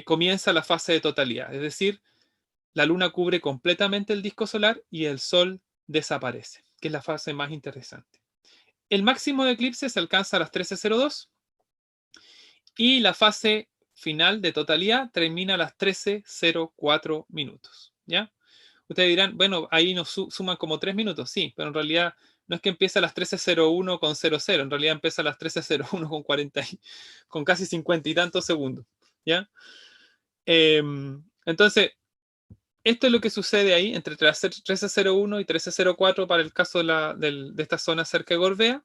comienza la fase de totalidad, es decir, la luna cubre completamente el disco solar y el sol desaparece, que es la fase más interesante. El máximo de eclipse se alcanza a las 13:02 y la fase final de totalidad termina a las 13:04 minutos, ¿ya? Ustedes dirán, bueno, ahí nos suman como 3 minutos, sí, pero en realidad no es que empiece a las 13:01 con 00, en realidad empieza a las 13:01 con 40, con casi 50 y tantos segundos, ¿ya? Entonces, esto es lo que sucede ahí entre las 13:01 y 13:04 para el caso de esta zona cerca de Gorbea.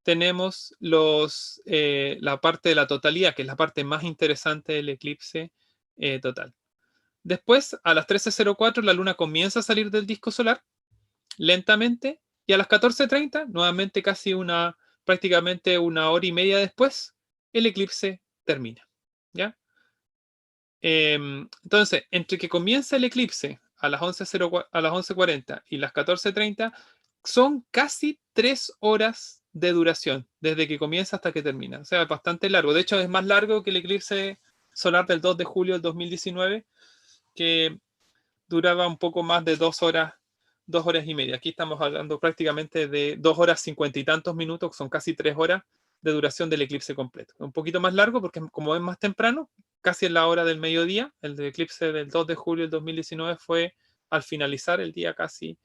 Tenemos la parte de la totalidad, que es la parte más interesante del eclipse total. Después, a las 13:04, la luna comienza a salir del disco solar lentamente, y a las 14:30, nuevamente prácticamente 1 hora y media después, el eclipse termina, ¿ya? Entonces, entre que comienza el eclipse a las 11:40 y las 14:30, son casi 3 horas de duración, desde que comienza hasta que termina. O sea, es bastante largo. De hecho, es más largo que el eclipse solar del 2 de julio del 2019, que duraba un poco más de 2 horas y media. Aquí estamos hablando prácticamente de 2 horas 50 y tantos minutos, que son casi 3 horas de duración del eclipse completo. Un poquito más largo porque como es más temprano, casi en la hora del mediodía. El eclipse del 2 de julio del 2019 fue al finalizar el día, casi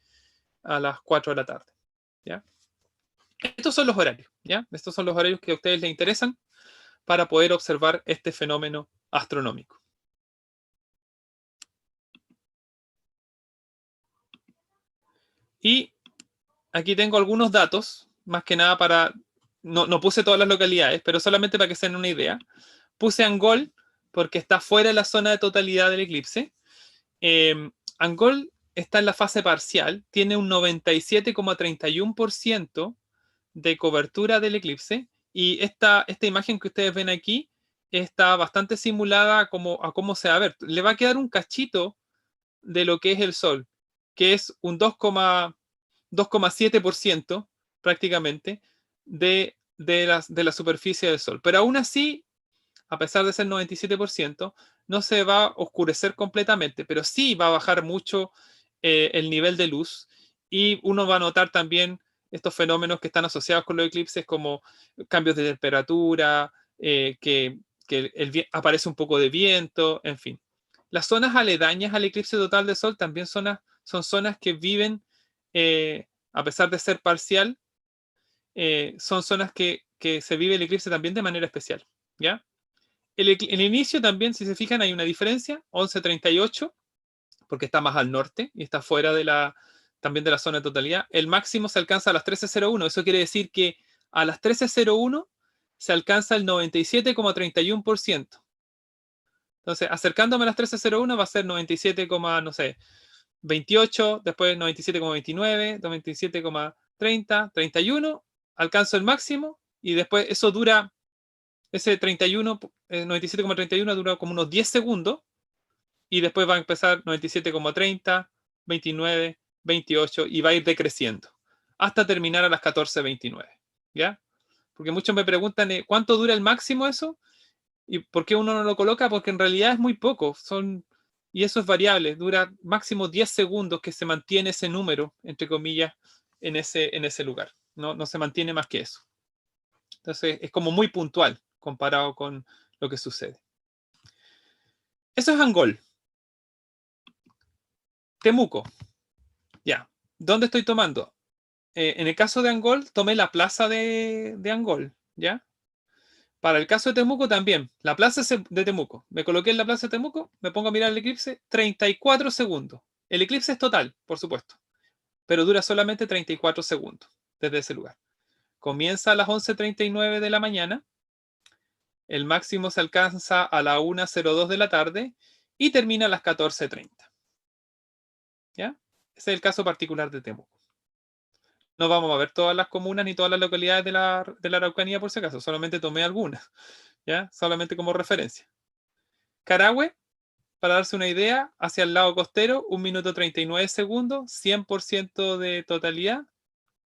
a las 4 de la tarde, ¿ya? Estos son los horarios, ¿ya? Estos son los horarios que a ustedes les interesan para poder observar este fenómeno astronómico. Y aquí tengo algunos datos, más que nada no puse todas las localidades, pero solamente para que se den una idea. Puse Angol porque está fuera de la zona de totalidad del eclipse. Angol está en la fase parcial, tiene un 97,31% de cobertura del eclipse, y esta imagen que ustedes ven aquí está bastante simulada a cómo se va a ver. Le va a quedar un cachito de lo que es el Sol, que es un 2,7% prácticamente de la superficie del Sol. Pero aún así, a pesar de ser 97%, no se va a oscurecer completamente, pero sí va a bajar mucho el nivel de luz, y uno va a notar también estos fenómenos que están asociados con los eclipses, como cambios de temperatura, que aparece un poco de viento, en fin. Las zonas aledañas al eclipse total de Sol también son zonas que viven, a pesar de ser parcial, son zonas que se vive el eclipse también de manera especial, ¿ya? El inicio también, si se fijan, hay una diferencia, 11:38, porque está más al norte y está fuera también de la zona de totalidad. El máximo se alcanza a las 13:01, eso quiere decir que a las 13:01 se alcanza el 97,31%. Entonces, acercándome a las 13:01 va a ser 97, no sé, 28, después 97,29, 97,30, 31, alcanzo el máximo, y después eso dura Ese 97,31 dura como unos 10 segundos y después va a empezar 97,30, 29, 28 y va a ir decreciendo hasta terminar a las 14:29. ¿Ya? Porque muchos me preguntan, ¿cuánto dura el máximo eso? ¿Y por qué uno no lo coloca? Porque en realidad es muy poco. Y eso es variable. Dura máximo 10 segundos que se mantiene ese número, entre comillas, en ese lugar. No se mantiene más que eso. Entonces es como muy puntual comparado con lo que sucede. Eso es Angol. Temuco. Ya. ¿Dónde estoy tomando? En el caso de Angol, tomé la plaza de Angol. ¿Ya? Para el caso de Temuco también. La plaza de Temuco. Me coloqué en la plaza de Temuco, me pongo a mirar el eclipse, 34 segundos. El eclipse es total, por supuesto, pero dura solamente 34 segundos desde ese lugar. Comienza a las 11:39 de la mañana, el máximo se alcanza a la 1:02 de la tarde y termina a las 14:30. ¿Ya? Ese es el caso particular de Temuco. No vamos a ver todas las comunas ni todas las localidades de la Araucanía por si acaso, solamente tomé algunas, ¿ya? Solamente como referencia. Carahue, para darse una idea, hacia el lado costero, 1 minuto 39 segundos, 100% de totalidad.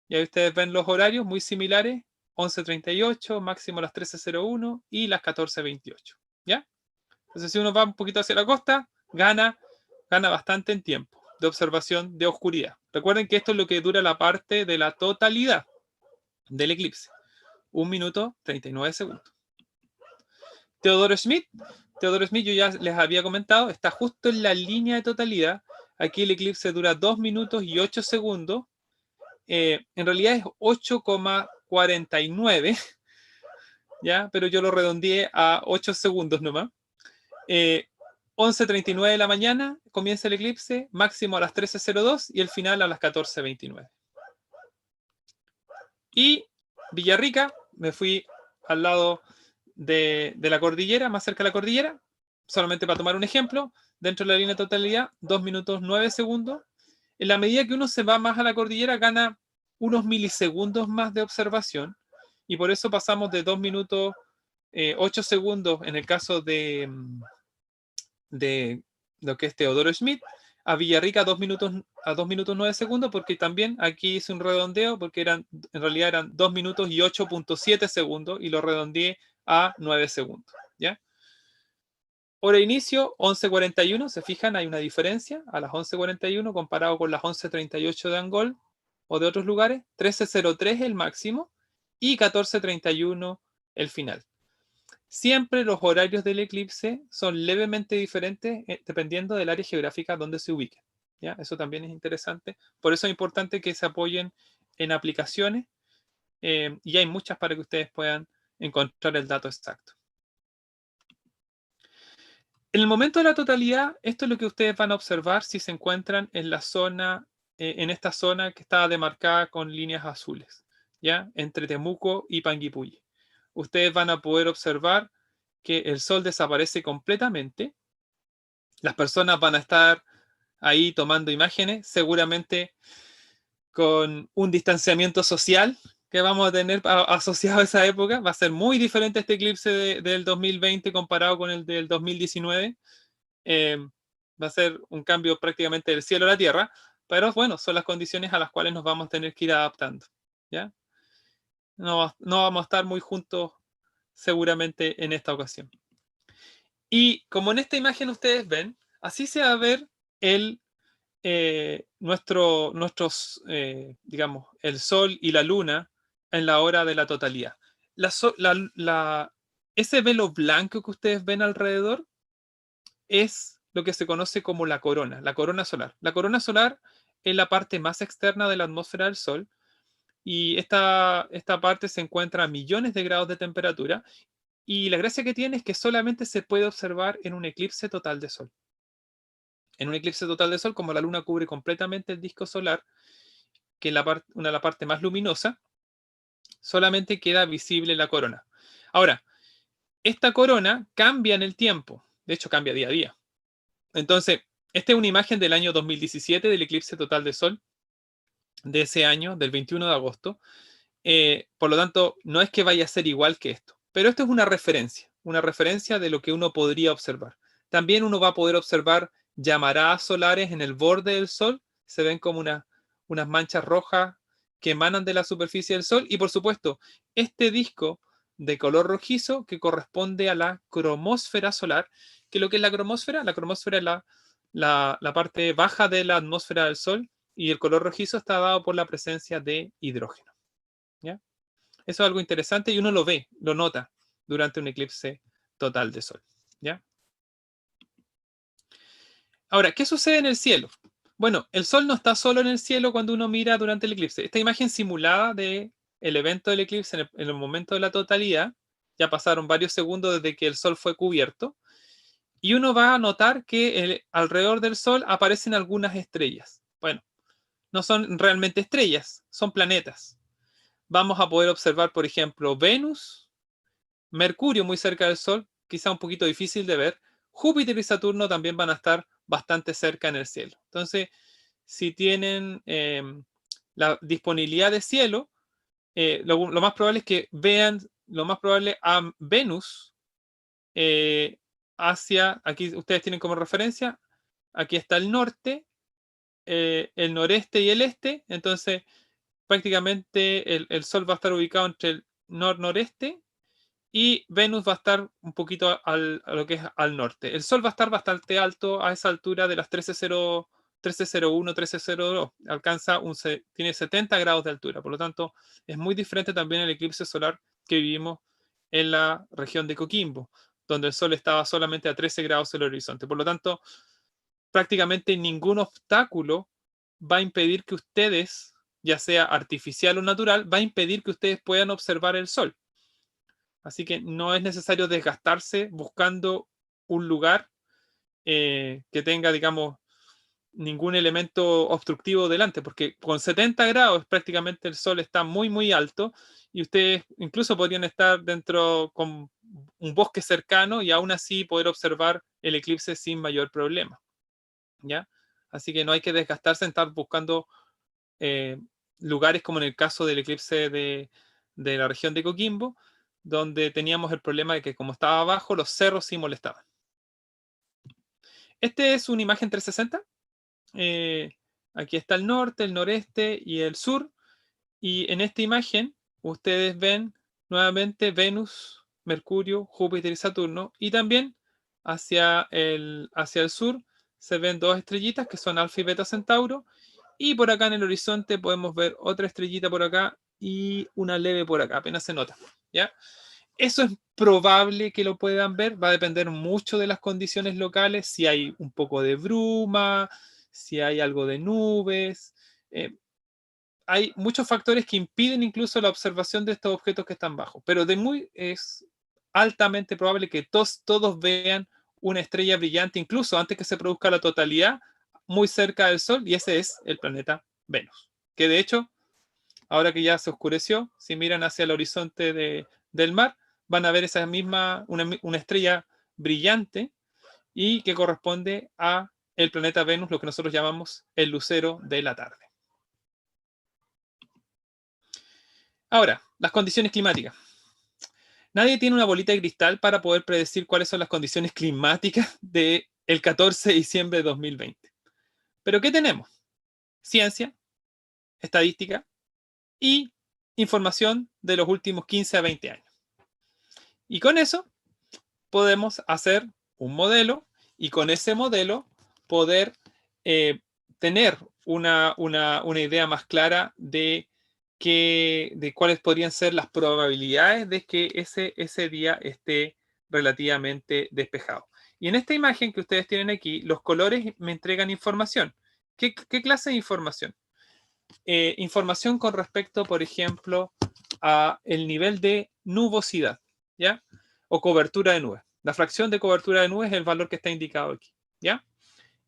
Y ahí ustedes ven los horarios muy similares, 11:38, máximo a las 13:01 y las 14:28. ¿Ya? Entonces, si uno va un poquito hacia la costa, gana bastante en tiempo de observación de oscuridad. Recuerden que esto es lo que dura la parte de la totalidad del eclipse. 1 minuto 39 segundos. Teodoro Schmidt, yo ya les había comentado, está justo en la línea de totalidad. Aquí el eclipse dura 2 minutos y 8 segundos. En realidad es 8,49, ¿ya? Pero yo lo redondeé a 8 segundos nomás. 11:39 de la mañana comienza el eclipse, máximo a las 13:02 y el final a las 14:29. Y Villarrica, me fui al lado de la cordillera, más cerca de la cordillera, solamente para tomar un ejemplo, dentro de la línea de totalidad, 2 minutos 9 segundos. En la medida que uno se va más a la cordillera, gana unos milisegundos más de observación, y por eso pasamos de 2 minutos 8 segundos en el caso de lo que es Teodoro Schmidt, a Villarrica a 2 minutos 9 segundos, porque también aquí hice un redondeo, porque en realidad eran 2 minutos y 8,7 segundos, y lo redondeé a 9 segundos. ¿Ya? Hora de inicio, 11:41, se fijan, hay una diferencia a las 11:41 comparado con las 11:38 de Angol o de otros lugares, 13:03 el máximo y 14:31 el final. Siempre los horarios del eclipse son levemente diferentes dependiendo del área geográfica donde se ubique. ¿Ya? Eso también es interesante. Por eso es importante que se apoyen en aplicaciones y hay muchas para que ustedes puedan encontrar el dato exacto. En el momento de la totalidad, esto es lo que ustedes van a observar si se encuentran en la zona, en esta zona que está demarcada con líneas azules, ¿ya? Entre Temuco y Panguipulli. Ustedes van a poder observar que el sol desaparece completamente. Las personas van a estar ahí tomando imágenes, seguramente con un distanciamiento social que vamos a tener asociado a esa época. Va a ser muy diferente este eclipse del 2020 comparado con el del 2019. Va a ser un cambio prácticamente del cielo a la tierra, pero bueno, son las condiciones a las cuales nos vamos a tener que ir adaptando. ¿Ya? No vamos a estar muy juntos seguramente en esta ocasión. Y como en esta imagen ustedes ven, así se va a ver digamos, el Sol y la Luna en la hora de la totalidad. Ese velo blanco que ustedes ven alrededor es lo que se conoce como la corona solar. La corona solar es la parte más externa de la atmósfera del Sol y esta parte se encuentra a millones de grados de temperatura y la gracia que tiene es que solamente se puede observar en un eclipse total de Sol. En un eclipse total de Sol, como la Luna cubre completamente el disco solar, que es una de las partes más luminosa, solamente queda visible la corona. Ahora, esta corona cambia en el tiempo, de hecho cambia día a día. Entonces, esta es una imagen del año 2017 del eclipse total de Sol de ese año, del 21 de agosto. Por lo tanto, no es que vaya a ser igual que esto. Pero esto es una referencia de lo que uno podría observar. También uno va a poder observar llamaradas solares en el borde del Sol, se ven como unas manchas rojas que emanan de la superficie del Sol, y por supuesto, este disco de color rojizo que corresponde a la cromósfera solar, que lo que es la cromósfera es la parte baja de la atmósfera del Sol, y el color rojizo está dado por la presencia de hidrógeno. ¿Ya? Eso es algo interesante y uno lo ve, lo nota durante un eclipse total de Sol. ¿Ya? Ahora, ¿qué sucede en el cielo? Bueno, el Sol no está solo en el cielo cuando uno mira durante el eclipse. Esta imagen simulada del evento del eclipse en el momento de la totalidad, ya pasaron varios segundos desde que el Sol fue cubierto, y uno va a notar que alrededor del Sol aparecen algunas estrellas. Bueno, no son realmente estrellas, son planetas. Vamos a poder observar, por ejemplo, Venus, Mercurio muy cerca del Sol, quizá un poquito difícil de ver. Júpiter y Saturno también van a estar bastante cerca en el cielo. Entonces, si tienen la disponibilidad de cielo, lo más probable es que vean, lo más probable a Venus hacia, aquí ustedes tienen como referencia, aquí está el norte, el noreste y el este, entonces prácticamente el Sol va a estar ubicado entre el nor-noreste y Venus va a estar un poquito a lo que es al norte. El Sol va a estar bastante alto a esa altura de las 1301, 1302. Tiene 70 grados de altura. Por lo tanto, es muy diferente también el eclipse solar que vivimos en la región de Coquimbo, donde el Sol estaba solamente a 13 grados del horizonte. Por lo tanto, prácticamente ningún obstáculo va a impedir que ustedes, ya sea artificial o natural, va a impedir que ustedes puedan observar el Sol. Así que no es necesario desgastarse buscando un lugar que tenga, digamos, ningún elemento obstructivo delante, porque con 70 grados prácticamente el Sol está muy, muy alto y ustedes incluso podrían estar dentro con un bosque cercano y aún así poder observar el eclipse sin mayor problema. ¿Ya? Así que no hay que desgastarse en estar buscando lugares como en el caso del eclipse de la región de Coquimbo, donde teníamos el problema de que como estaba abajo, los cerros sí molestaban. Este es una imagen 360. Aquí está el norte, el noreste y el sur. Y en esta imagen ustedes ven nuevamente Venus, Mercurio, Júpiter y Saturno. Y también hacia el sur se ven dos estrellitas que son Alfa y Beta Centauro. Y por acá en el horizonte podemos ver otra estrellita por acá y una leve por acá, apenas se nota. ¿Ya? Eso es probable que lo puedan ver, va a depender mucho de las condiciones locales, si hay un poco de bruma, si hay algo de nubes. Hay muchos factores que impiden incluso la observación de estos objetos que están bajos, pero es altamente probable que todos vean una estrella brillante, incluso antes que se produzca la totalidad, muy cerca del Sol, y ese es el planeta Venus. Que de hecho, ahora que ya se oscureció, si miran hacia el horizonte del mar, van a ver esa misma, una estrella brillante y que corresponde a el planeta Venus, lo que nosotros llamamos el lucero de la tarde. Ahora, las condiciones climáticas. Nadie tiene una bolita de cristal para poder predecir cuáles son las condiciones climáticas del 14 de diciembre de 2020. ¿Pero qué tenemos? Ciencia, estadística y información de los últimos 15 a 20 años. Y con eso podemos hacer un modelo y con ese modelo poder tener una idea más clara de cuáles podrían ser las probabilidades de que ese día esté relativamente despejado. Y en esta imagen que ustedes tienen aquí, los colores me entregan información. ¿Qué clase de información? Información con respecto, por ejemplo, a el nivel de nubosidad, ¿ya? O cobertura de nubes. La fracción de cobertura de nubes es el valor que está indicado aquí, ¿ya?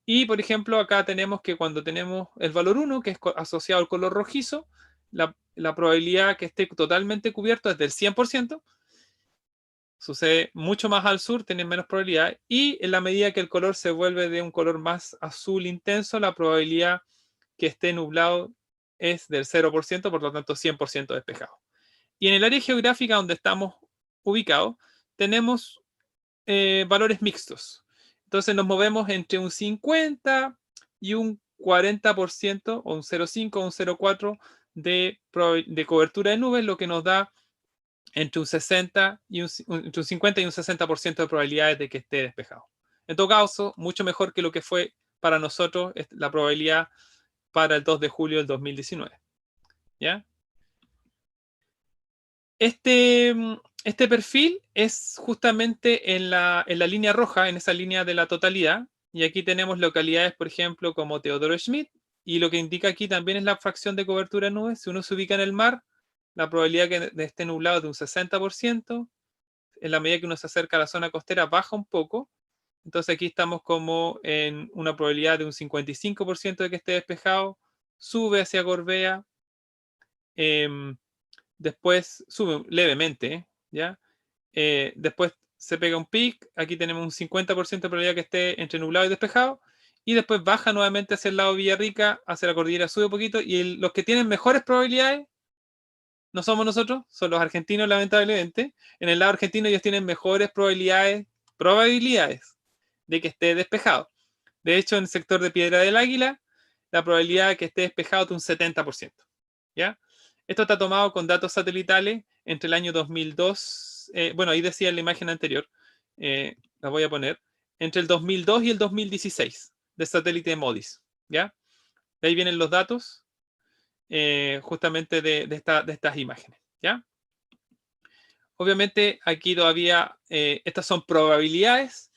Y, por ejemplo, acá tenemos que cuando tenemos el valor 1, que es asociado al color rojizo, la probabilidad que esté totalmente cubierto es del 100%. Sucede mucho más al sur, tienen menos probabilidad. Y en la medida que el color se vuelve de un color más azul intenso, la probabilidad que esté nublado es del 0%, por lo tanto 100% despejado. Y en el área geográfica donde estamos ubicado, tenemos valores mixtos. Entonces nos movemos entre un 50 y un 40% o un 0,5 o un 0,4 de cobertura de nubes, lo que nos da entre un 60 y entre un 50 y un 60% de probabilidades de que esté despejado. En todo caso, mucho mejor que lo que fue para nosotros la probabilidad para el 2 de julio del 2019. ¿Ya? Este perfil es justamente en la línea roja, en esa línea de la totalidad. Y aquí tenemos localidades, por ejemplo, como Teodoro Schmidt. Y lo que indica aquí también es la fracción de cobertura de nubes. Si uno se ubica en el mar, la probabilidad que esté nublado es de un 60%. En la medida que uno se acerca a la zona costera, baja un poco. Entonces aquí estamos como en una probabilidad de un 55% de que esté despejado. Sube hacia Gorbea. Después sube levemente, ¿ya? Después se pega un pic, aquí tenemos un 50% de probabilidad que esté entre nublado y despejado, y después baja nuevamente hacia el lado de Villarrica, hacia la cordillera sube un poquito, y los que tienen mejores probabilidades no somos nosotros, son los argentinos, lamentablemente. En el lado argentino ellos tienen mejores probabilidades de que esté despejado. De hecho, en el sector de Piedra del Águila, la probabilidad de que esté despejado es de un 70%, ¿ya? Esto está tomado con datos satelitales entre el año 2002, bueno, ahí decía en la imagen anterior, la voy a poner, entre el 2002 y el 2016, de satélite MODIS, ¿ya? De ahí vienen los datos justamente de estas imágenes, ¿ya? Obviamente aquí todavía, estas son probabilidades,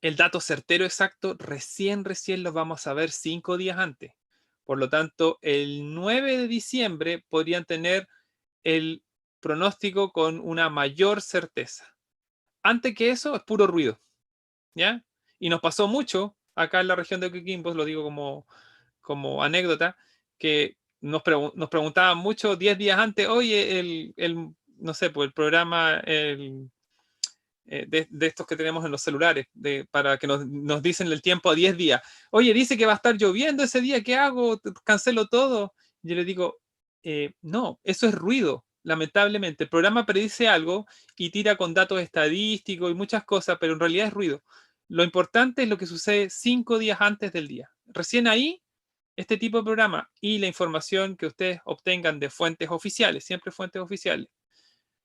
el dato certero exacto recién los vamos a ver 5 días antes. Por lo tanto, el 9 de diciembre podrían tener el pronóstico con una mayor certeza. Antes que eso, es puro ruido, ¿ya? Y nos pasó mucho acá en la región de Coquimbo, lo digo como anécdota, que nos preguntaban mucho 10 días antes, oye, no sé, pues el programa de estos que tenemos en los celulares, para que nos dicen el tiempo a 10 días. Oye, dice que va a estar lloviendo ese día, ¿qué hago? ¿Cancelo todo? Yo le digo, no, eso es ruido, lamentablemente. El programa predice algo y tira con datos estadísticos y muchas cosas, pero en realidad es ruido. Lo importante es lo que sucede 5 días antes del día. Recién ahí, este tipo de programa y la información que ustedes obtengan de fuentes oficiales, siempre fuentes oficiales,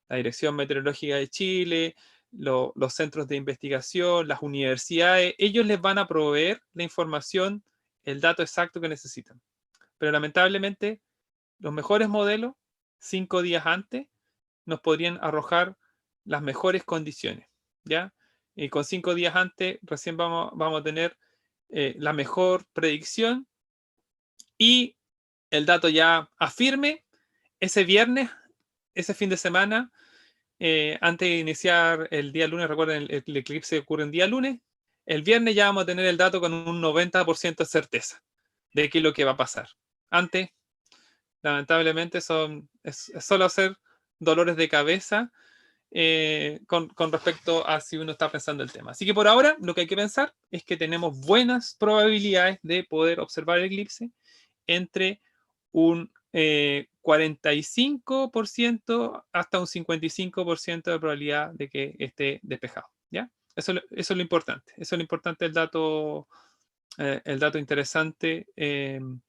la Dirección Meteorológica de Chile, los centros de investigación, las universidades, ellos les van a proveer la información, el dato exacto que necesitan. Pero lamentablemente, los mejores modelos, 5 días antes, nos podrían arrojar las mejores condiciones, ¿ya? Y con 5 días antes, recién vamos a tener la mejor predicción y el dato ya afirme ese viernes, ese fin de semana, antes de iniciar el día lunes, recuerden, el eclipse ocurre un día lunes, el viernes ya vamos a tener el dato con un 90% de certeza de qué es lo que va a pasar. Antes, lamentablemente, es solo hacer dolores de cabeza con respecto a si uno está pensando el tema. Así que por ahora, lo que hay que pensar es que tenemos buenas probabilidades de poder observar el eclipse entre un 45% hasta un 55% de probabilidad de que esté despejado, ¿ya? Eso es lo importante. Eso es lo importante, el dato interesante en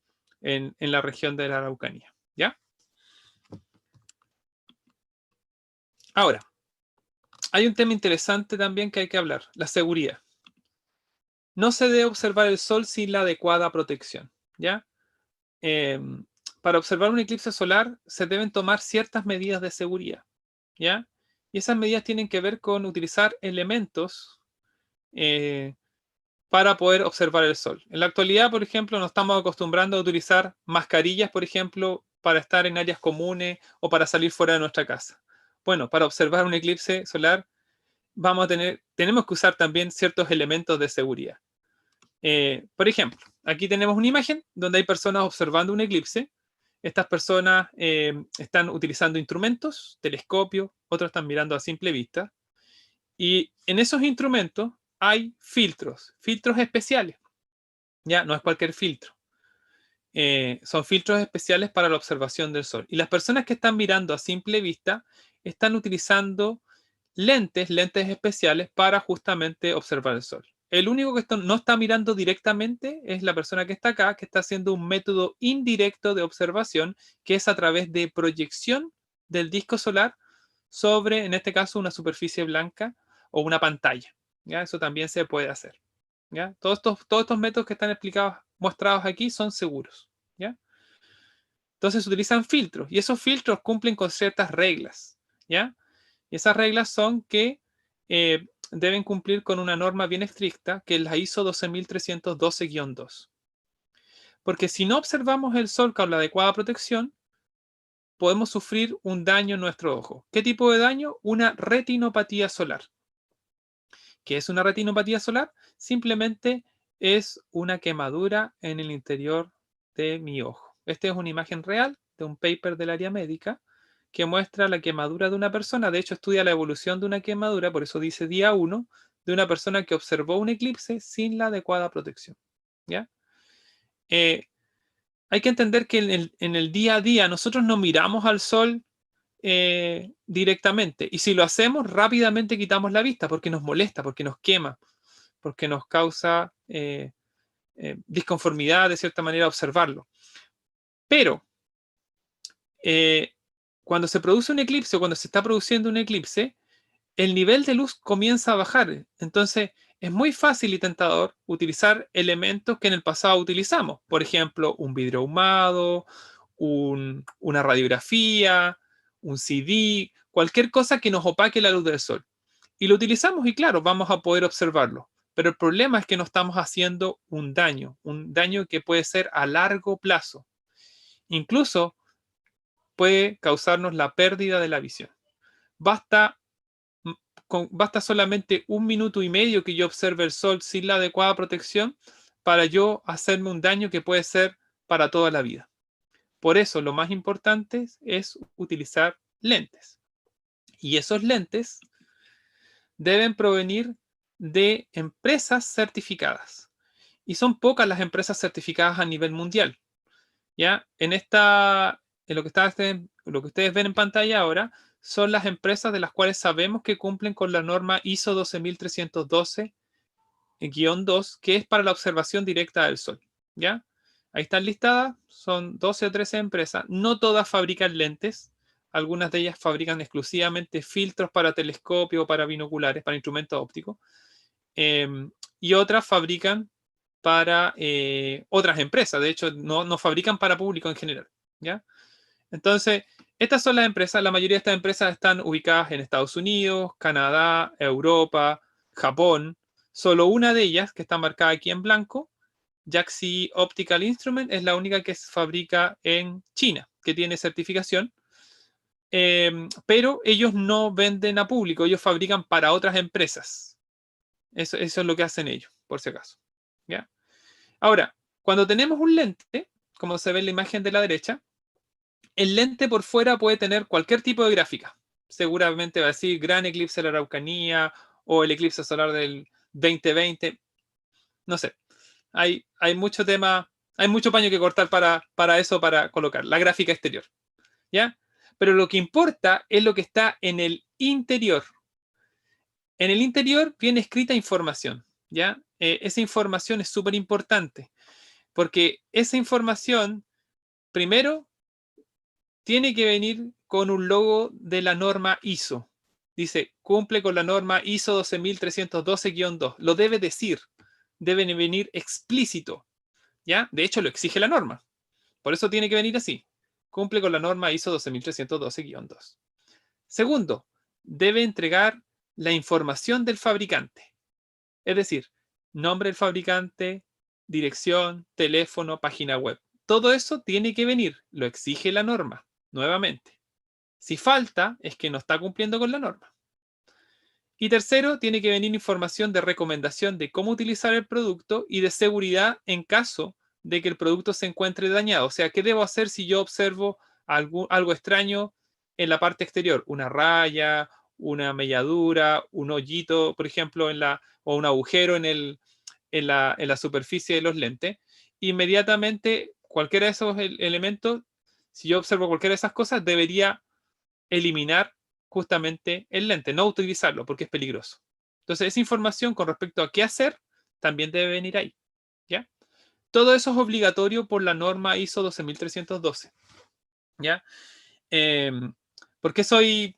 la región de la Araucanía, ¿ya? Ahora, hay un tema interesante también que hay que hablar, la seguridad. No se debe observar el sol sin la adecuada protección, ¿ya? Para observar un eclipse solar se deben tomar ciertas medidas de seguridad, ¿ya? Y esas medidas tienen que ver con utilizar elementos para poder observar el sol. En la actualidad, por ejemplo, nos estamos acostumbrando a utilizar mascarillas, por ejemplo, para estar en áreas comunes o para salir fuera de nuestra casa. Bueno, para observar un eclipse solar tenemos que usar también ciertos elementos de seguridad. Por ejemplo, aquí tenemos una imagen donde hay personas observando un eclipse. Estas personas están utilizando instrumentos, telescopios, otros están mirando a simple vista. Y en esos instrumentos hay filtros especiales. Ya, no es cualquier filtro. Son filtros especiales para la observación del sol. Y las personas que están mirando a simple vista están utilizando lentes especiales para justamente observar el sol. El único que no está mirando directamente es la persona que está acá, que está haciendo un método indirecto de observación, que es a través de proyección del disco solar sobre, en este caso, una superficie blanca o una pantalla. ¿Ya? Eso también se puede hacer. ¿Ya? Todos estos métodos que están explicados, mostrados aquí, son seguros. ¿Ya? Entonces se utilizan filtros, y esos filtros cumplen con ciertas reglas. ¿Ya? Y esas reglas son que deben cumplir con una norma bien estricta, que es la ISO 12312-2. Porque si no observamos el sol con la adecuada protección, podemos sufrir un daño en nuestro ojo. ¿Qué tipo de daño? Una retinopatía solar. ¿Qué es una retinopatía solar? Simplemente es una quemadura en el interior de mi ojo. Esta es una imagen real de un paper del área médica que muestra la quemadura de una persona. De hecho, estudia la evolución de una quemadura, por eso dice día 1, de una persona que observó un eclipse sin la adecuada protección. ¿Ya? Hay que entender que en el día a día nosotros no miramos al sol directamente, y si lo hacemos, rápidamente quitamos la vista porque nos molesta, porque nos quema, porque nos causa disconformidad de cierta manera observarlo. Pero cuando se produce un eclipse o cuando se está produciendo un eclipse, el nivel de luz comienza a bajar. Entonces, es muy fácil y tentador utilizar elementos que en el pasado utilizamos. Por ejemplo, un vidrio ahumado, una radiografía, un CD, cualquier cosa que nos opaque la luz del sol. Y lo utilizamos y claro, vamos a poder observarlo. Pero el problema es que no estamos haciendo un daño que puede ser a largo plazo. Incluso puede causarnos la pérdida de la visión. Basta basta solamente 1 minuto y medio que yo observe el sol sin la adecuada protección para yo hacerme un daño que puede ser para toda la vida. Por eso lo más importante es utilizar lentes. Y esos lentes deben provenir de empresas certificadas. Y son pocas las empresas certificadas a nivel mundial. ¿Ya? En lo que ustedes ven en pantalla ahora, son las empresas de las cuales sabemos que cumplen con la norma ISO 12312-2, que es para la observación directa del sol. ¿Ya? Ahí están listadas, son 12 o 13 empresas. No todas fabrican lentes, algunas de ellas fabrican exclusivamente filtros para telescopio, para binoculares, para instrumentos ópticos. Y otras fabrican para otras empresas. De hecho, no fabrican para público en general. ¿Ya? Entonces, estas son las empresas. La mayoría de estas empresas están ubicadas en Estados Unidos, Canadá, Europa, Japón. Solo una de ellas, que está marcada aquí en blanco, Yaxi Optical Instrument, es la única que se fabrica en China, que tiene certificación. Pero ellos no venden a público, ellos fabrican para otras empresas. Eso es lo que hacen ellos, por si acaso. ¿Ya? Ahora, cuando tenemos un lente, como se ve en la imagen de la derecha, el lente por fuera puede tener cualquier tipo de gráfica. Seguramente va a decir gran eclipse de la Araucanía o el eclipse solar del 2020. No sé. Hay mucho tema, hay mucho paño que cortar para eso, para colocar la gráfica exterior. ¿Ya? Pero lo que importa es lo que está en el interior. En el interior viene escrita información. ¿Ya? Esa información es súper importante. Porque esa información, primero, tiene que venir con un logo de la norma ISO. Dice, cumple con la norma ISO 12312-2. Lo debe decir. Debe venir explícito. ¿Ya? De hecho, lo exige la norma. Por eso tiene que venir así. Cumple con la norma ISO 12312-2. Segundo, debe entregar la información del fabricante. Es decir, nombre del fabricante, dirección, teléfono, página web. Todo eso tiene que venir, lo exige la norma, nuevamente. Si falta, es que no está cumpliendo con la norma. Y tercero, tiene que venir información de recomendación de cómo utilizar el producto y de seguridad en caso de que el producto se encuentre dañado. O sea, ¿qué debo hacer si yo observo algo extraño en la parte exterior? Una raya, una melladura, un hoyito, por ejemplo, o un agujero en la superficie de los lentes. Inmediatamente, cualquiera de esos elementos, si yo observo cualquiera de esas cosas, debería eliminar justamente el lente, no utilizarlo porque es peligroso. Entonces, esa información con respecto a qué hacer también debe venir ahí, ¿ya? Todo eso es obligatorio por la norma ISO 12312, ¿ya? Eh, ¿Por qué soy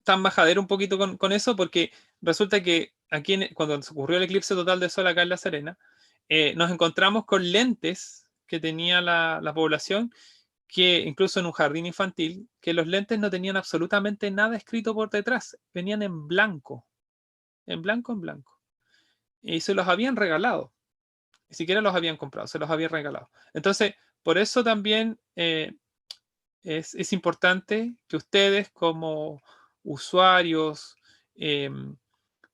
tan majadero un poquito con eso? Porque resulta que aquí, cuando se ocurrió el eclipse total de sol acá en La Serena, nos encontramos con lentes que tenía la población, que incluso en un jardín infantil, que los lentes no tenían absolutamente nada escrito por detrás, venían en blanco, en blanco, en blanco. Y se los habían regalado, ni siquiera los habían comprado, se los habían regalado. Entonces, por eso también es importante que ustedes como usuarios, eh,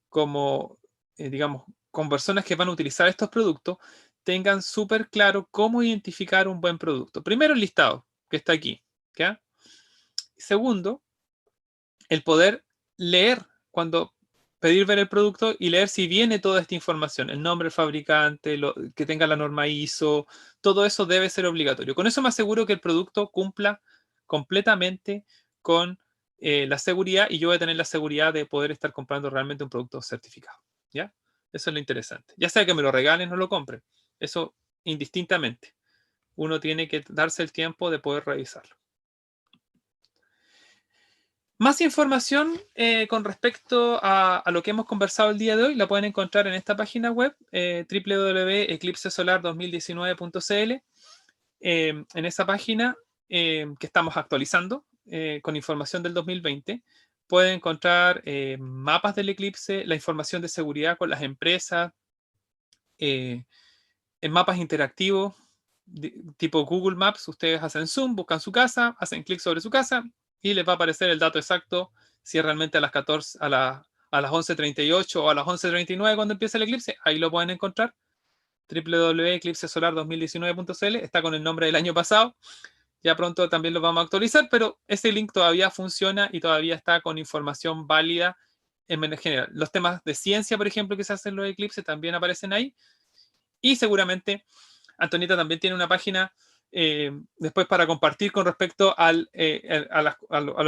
como, digamos, con personas que van a utilizar estos productos, tengan súper claro cómo identificar un buen producto. Primero, el listado, que está aquí, ¿ya? Segundo, el poder leer cuando pedir ver el producto y leer si viene toda esta información, el nombre del fabricante, que tenga la norma ISO, todo eso debe ser obligatorio. Con eso me aseguro que el producto cumpla completamente con la seguridad, y yo voy a tener la seguridad de poder estar comprando realmente un producto certificado, ¿ya? Eso es lo interesante. Ya sea que me lo regalen o lo compren, eso indistintamente. Uno tiene que darse el tiempo de poder revisarlo. Más información con respecto a lo que hemos conversado el día de hoy la pueden encontrar en esta página web, www.eclipsesolar2019.cl. En esa página que estamos actualizando con información del 2020, pueden encontrar mapas del eclipse, la información de seguridad con las empresas, en mapas interactivos tipo Google Maps. Ustedes hacen zoom, buscan su casa, hacen clic sobre su casa y les va a aparecer el dato exacto si es realmente a las 14, a las 11:38 o a las 11:39 cuando empieza el eclipse. Ahí lo pueden encontrar. www.eclipsesolar2019.cl. Está con el nombre del año pasado. Ya pronto también lo vamos a actualizar, pero ese link todavía funciona y todavía está con información válida en general. Los temas de ciencia, por ejemplo, que se hacen en los eclipses también aparecen ahí. Y seguramente Antonieta también tiene una página después para compartir con respecto a lo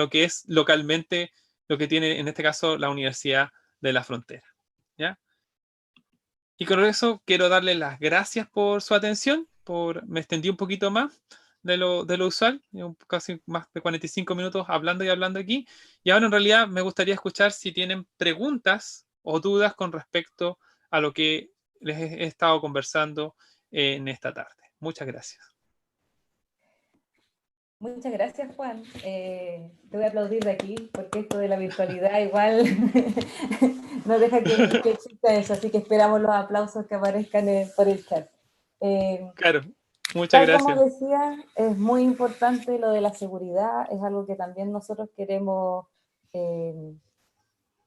que es localmente lo que tiene en este caso la Universidad de la Frontera, ¿ya? Y con eso quiero darles las gracias por su atención, me extendí un poquito más de lo usual, casi más de 45 minutos hablando y hablando aquí, y ahora en realidad me gustaría escuchar si tienen preguntas o dudas con respecto a lo que les he estado conversando en esta tarde. Muchas gracias. Muchas gracias, Juan. Te voy a aplaudir de aquí, porque esto de la virtualidad igual no deja que exista eso, así que esperamos los aplausos que aparezcan por el chat. Claro, muchas Tal como gracias. decía, es muy importante lo de la seguridad, es algo que también nosotros queremos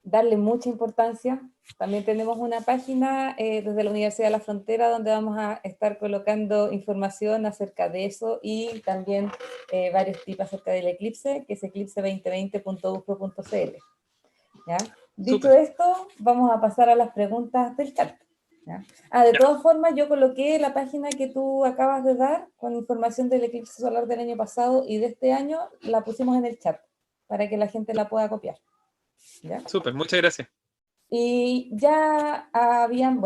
darle mucha importancia. También tenemos una página desde la Universidad de la Frontera donde vamos a estar colocando información acerca de eso y también varios tips acerca del eclipse, que es eclipse2020.ufro.cl. ¿Ya? Dicho Súper. esto, vamos a pasar a las preguntas del chat. ¿Ya? De Ya. todas formas, yo coloqué la página que tú acabas de dar con información del eclipse solar del año pasado y de este año, la pusimos en el chat para que la gente la pueda copiar. ¿Ya? Súper, muchas gracias. Y ya había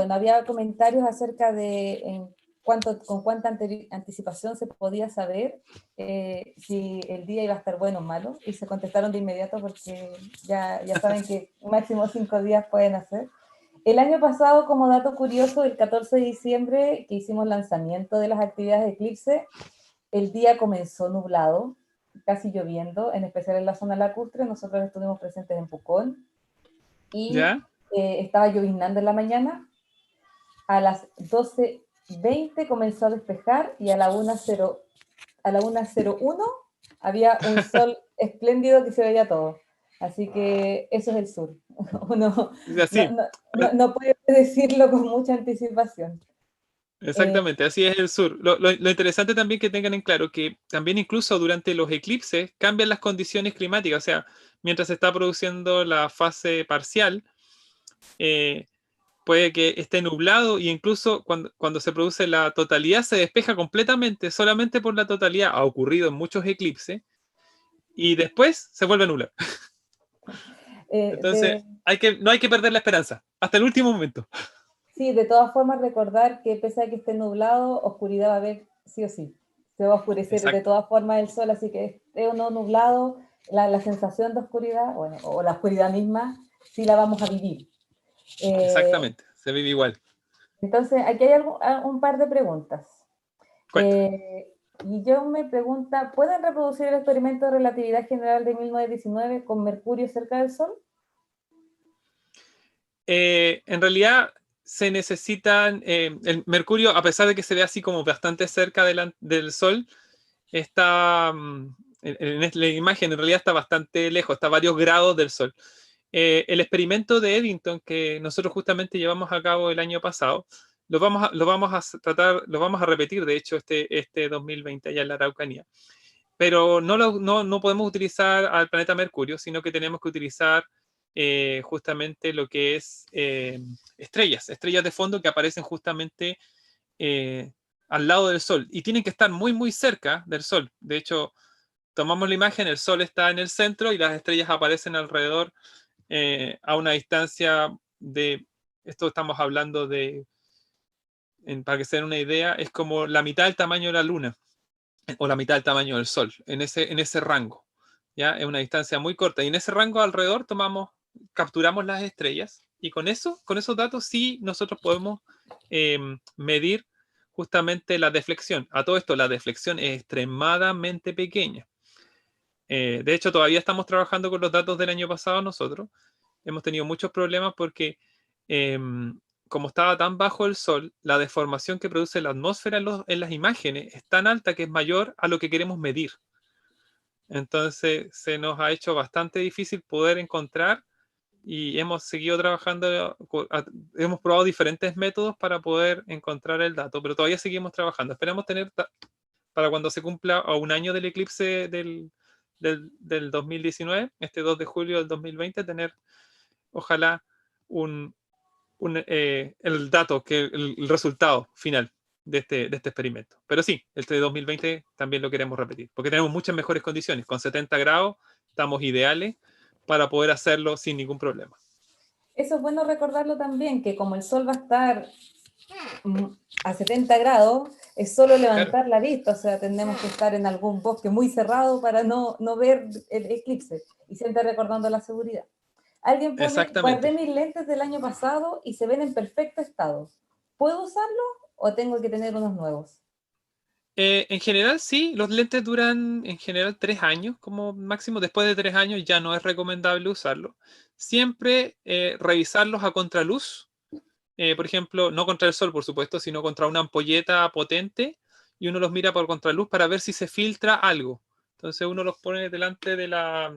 comentarios acerca de con cuánta anticipación se podía saber si el día iba a estar bueno o malo, y se contestaron de inmediato porque ya saben que máximo 5 días pueden hacer. El año pasado, como dato curioso, el 14 de diciembre, que hicimos lanzamiento de las actividades de eclipse, el día comenzó nublado, casi lloviendo, en especial en la zona lacustre. Nosotros estuvimos presentes en Pucón, y ¿Ya? estaba lloviznando en la mañana. A las 12:20 comenzó a despejar y a la 1:01 había un sol espléndido que se veía todo. Así que eso es el sur. Uno Así, no puede decirlo con mucha anticipación. exactamente, así es el sur. Lo interesante también que tengan en claro que también incluso durante los eclipses cambian las condiciones climáticas, o sea, mientras se está produciendo la fase parcial, eh, puede que esté nublado, y incluso cuando se produce la totalidad se despeja completamente, solamente por la totalidad. Ha ocurrido en muchos eclipses y después se vuelve nublar. Entonces, no hay que perder la esperanza, hasta el último momento. Sí, de todas formas recordar que pese a que esté nublado, oscuridad va a haber sí o sí. Se va a oscurecer de Exacto. todas formas el sol, así que esté o no nublado, la sensación de oscuridad, bueno, o la oscuridad misma, sí la vamos a vivir. Exactamente, se vive igual. Entonces, aquí hay un par de preguntas. Cuéntame. Y yo me pregunta, ¿pueden reproducir el experimento de relatividad general de 1919 con Mercurio cerca del Sol? En realidad se necesitan, el Mercurio, a pesar de que se ve así como bastante cerca del Sol, está, en la imagen en realidad está bastante lejos, está a varios grados del Sol. El experimento de Eddington que nosotros justamente llevamos a cabo el año pasado, lo vamos a repetir, de hecho, este 2020 allá en la Araucanía. Pero no podemos utilizar al planeta Mercurio, sino que tenemos que utilizar justamente lo que es estrellas de fondo que aparecen justamente eh, al lado del Sol y tienen que estar muy, muy cerca del Sol. De hecho, tomamos la imagen, el Sol está en el centro y las estrellas aparecen alrededor a una distancia de, esto estamos hablando de, para que se den una idea, es como la mitad del tamaño de la Luna o la mitad del tamaño del Sol, en ese rango. ¿Ya? Es una distancia muy corta. Y en ese rango alrededor capturamos las estrellas y con esos datos sí nosotros podemos medir justamente la deflexión. A todo esto, la deflexión es extremadamente pequeña. De hecho, todavía estamos trabajando con los datos del año pasado nosotros. Hemos tenido muchos problemas porque como estaba tan bajo el Sol, la deformación que produce la atmósfera en las imágenes es tan alta que es mayor a lo que queremos medir. Entonces se nos ha hecho bastante difícil poder encontrar y hemos seguido trabajando, hemos probado diferentes métodos para poder encontrar el dato, pero todavía seguimos trabajando. Esperamos tener para cuando se cumpla un año del eclipse del 2019, este 2 de julio del 2020, tener ojalá el dato, el resultado final de este experimento. Pero sí, este de 2020 también lo queremos repetir, porque tenemos muchas mejores condiciones. Con 70 grados estamos ideales para poder hacerlo sin ningún problema. Eso es bueno recordarlo también, que como el sol va a estar a 70 grados, es solo Claro, levantar la vista, o sea, tenemos que estar en algún bosque muy cerrado para no ver el eclipse y siempre recordando la seguridad. Alguien pone, guardé exactamente. mis lentes del año pasado y se ven en perfecto estado. ¿Puedo usarlos o tengo que tener unos nuevos? En general, sí, los lentes duran en general 3 años como máximo. Después de 3 años ya no es recomendable usarlos. Siempre revisarlos a contraluz. Por ejemplo, no contra el sol, por supuesto, sino contra una ampolleta potente y uno los mira por contraluz para ver si se filtra algo. Entonces uno los pone delante de la...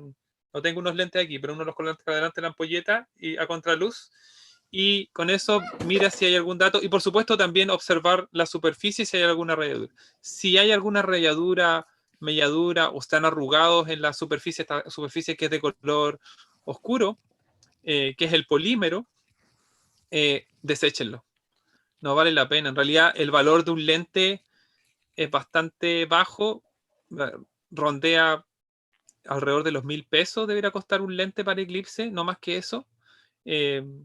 No tengo unos lentes aquí, pero uno los coloca delante de la ampolleta y a contraluz y con eso mira si hay algún dato y por supuesto también observar la superficie si hay alguna rayadura. Si hay alguna rayadura, melladura o están arrugados en la superficie, esta superficie que es de color oscuro, que es el polímero, deséchenlo. No vale la pena. En realidad el valor de un lente es bastante bajo, rondea alrededor de los 1.000 pesos, debería costar un lente para eclipse, no más que eso.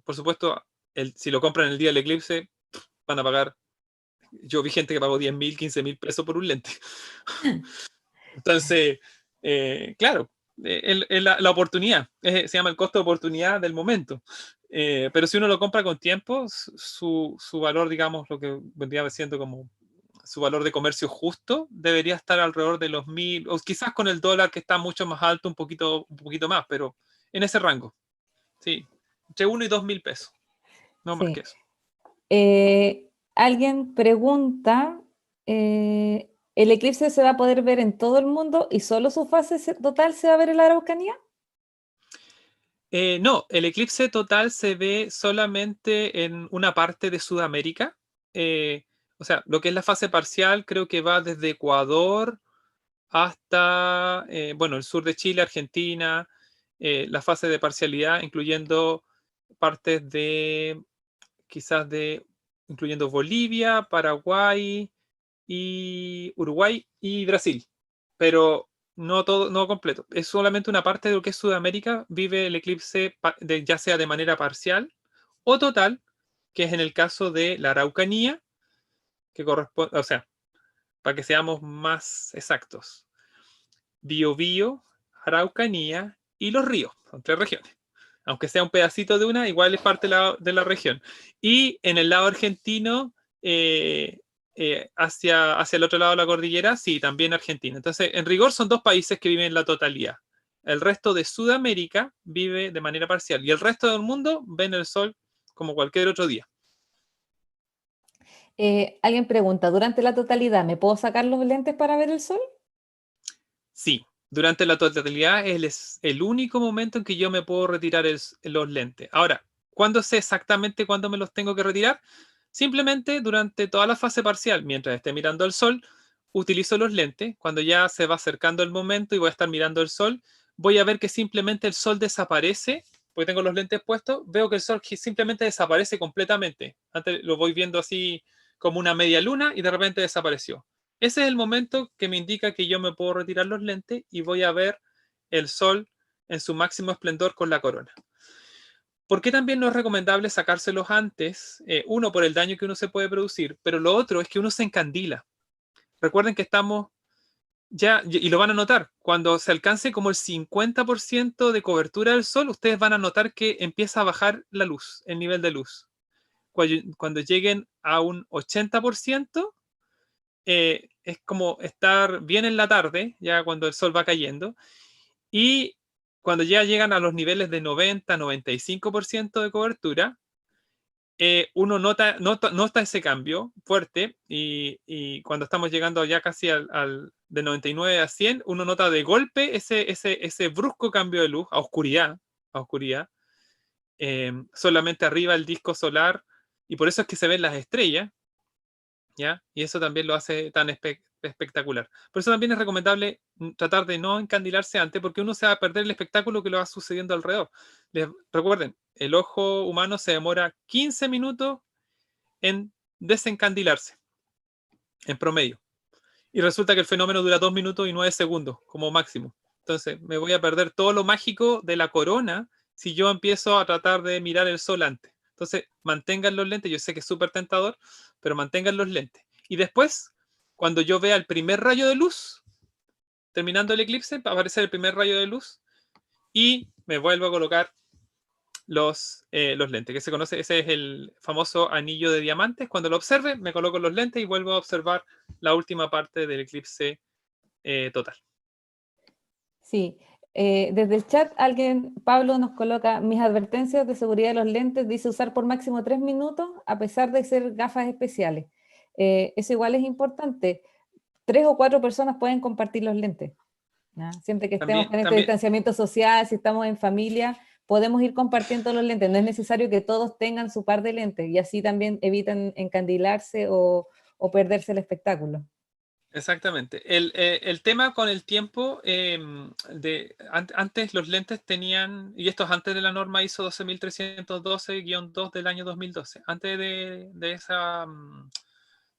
Por supuesto, si lo compran el día del eclipse, van a pagar. Yo vi gente que pagó 10.000, 15.000 pesos por un lente. Entonces, claro, la oportunidad, se llama el costo de oportunidad del momento. Pero si uno lo compra con tiempo, su valor, digamos, lo que vendría siendo como su valor de comercio justo, debería estar alrededor de los 1.000, o quizás con el dólar que está mucho más alto, un poquito más, pero en ese rango. Sí, entre 1 y 2.000 pesos, no más que Sí. eso. Alguien pregunta, ¿el eclipse se va a poder ver en todo el mundo y solo su fase total se va a ver en la Araucanía? No, el eclipse total se ve solamente en una parte de Sudamérica. Eh, o sea, lo que es la fase parcial creo que va desde Ecuador hasta, bueno, el sur de Chile, Argentina, la fase de parcialidad, incluyendo partes quizás incluyendo Bolivia, Paraguay y Uruguay y Brasil. Pero no todo, no completo. Es solamente una parte de lo que es Sudamérica, vive el eclipse ya sea de manera parcial o total, que es en el caso de la Araucanía, que corresponde, o sea, para que seamos más exactos, Biobío, Araucanía y Los Ríos, son 3 regiones. Aunque sea un pedacito de una, igual es parte de la región. Y en el lado argentino, hacia el otro lado de la cordillera, sí, también Argentina. Entonces, en rigor son 2 países que viven en la totalidad. El resto de Sudamérica vive de manera parcial y el resto del mundo ven el sol como cualquier otro día. Alguien pregunta, ¿durante la totalidad me puedo sacar los lentes para ver el sol? Sí, durante la totalidad es el único momento en que yo me puedo retirar los lentes. Ahora, ¿cuándo sé exactamente cuándo me los tengo que retirar? Simplemente durante toda la fase parcial, mientras esté mirando el sol, utilizo los lentes. Cuando ya se va acercando el momento y voy a estar mirando el sol, voy a ver que simplemente el sol desaparece, porque tengo los lentes puestos, veo que el sol simplemente desaparece completamente. Antes lo voy viendo así como una media luna y de repente desapareció. Ese es el momento que me indica que yo me puedo retirar los lentes y voy a ver el sol en su máximo esplendor con la corona. ¿Por qué también no es recomendable sacárselos antes? Uno, por el daño que uno se puede producir, pero lo otro es que uno se encandila. Recuerden que estamos ya, y lo van a notar, cuando se alcance como el 50% de cobertura del sol, ustedes van a notar que empieza a bajar la luz, el nivel de luz. Cuando lleguen a un 80%, es como estar bien en la tarde, ya cuando el sol va cayendo, y cuando ya llegan a los niveles de 90-95% de cobertura, uno nota ese cambio fuerte y cuando estamos llegando ya casi de 99 a 100, uno nota de golpe ese brusco cambio de luz a oscuridad, solamente arriba el disco solar, y por eso es que se ven las estrellas, ¿ya? Y eso también lo hace tan espectacular. Por eso también es recomendable tratar de no encandilarse antes, porque uno se va a perder el espectáculo que lo va sucediendo alrededor. Recuerden, el ojo humano se demora 15 minutos en desencandilarse, en promedio. Y resulta que el fenómeno dura 2 minutos y 9 segundos, como máximo. Entonces, me voy a perder todo lo mágico de la corona si yo empiezo a tratar de mirar el sol antes. Entonces, mantengan los lentes. Yo sé que es súper tentador, pero mantengan los lentes. Y después, cuando yo vea el primer rayo de luz, terminando el eclipse, va a aparecer el primer rayo de luz y me vuelvo a colocar los lentes, que se conoce, ese es el famoso anillo de diamantes. Cuando lo observe, me coloco los lentes y vuelvo a observar la última parte del eclipse total. Sí. Desde el chat, Pablo nos coloca, mis advertencias de seguridad de los lentes, dice usar por máximo 3 minutos, a pesar de ser gafas especiales. Eso igual es importante. 3 o 4 personas pueden compartir los lentes, ¿ya? Siempre que estemos con este También, distanciamiento social, si estamos en familia, podemos ir compartiendo los lentes. No es necesario que todos tengan su par de lentes y así también evitan encandilarse o perderse el espectáculo. exactamente. El tema con el tiempo, antes los lentes tenían, y esto es antes de la norma ISO 12312-2 del año 2012, antes de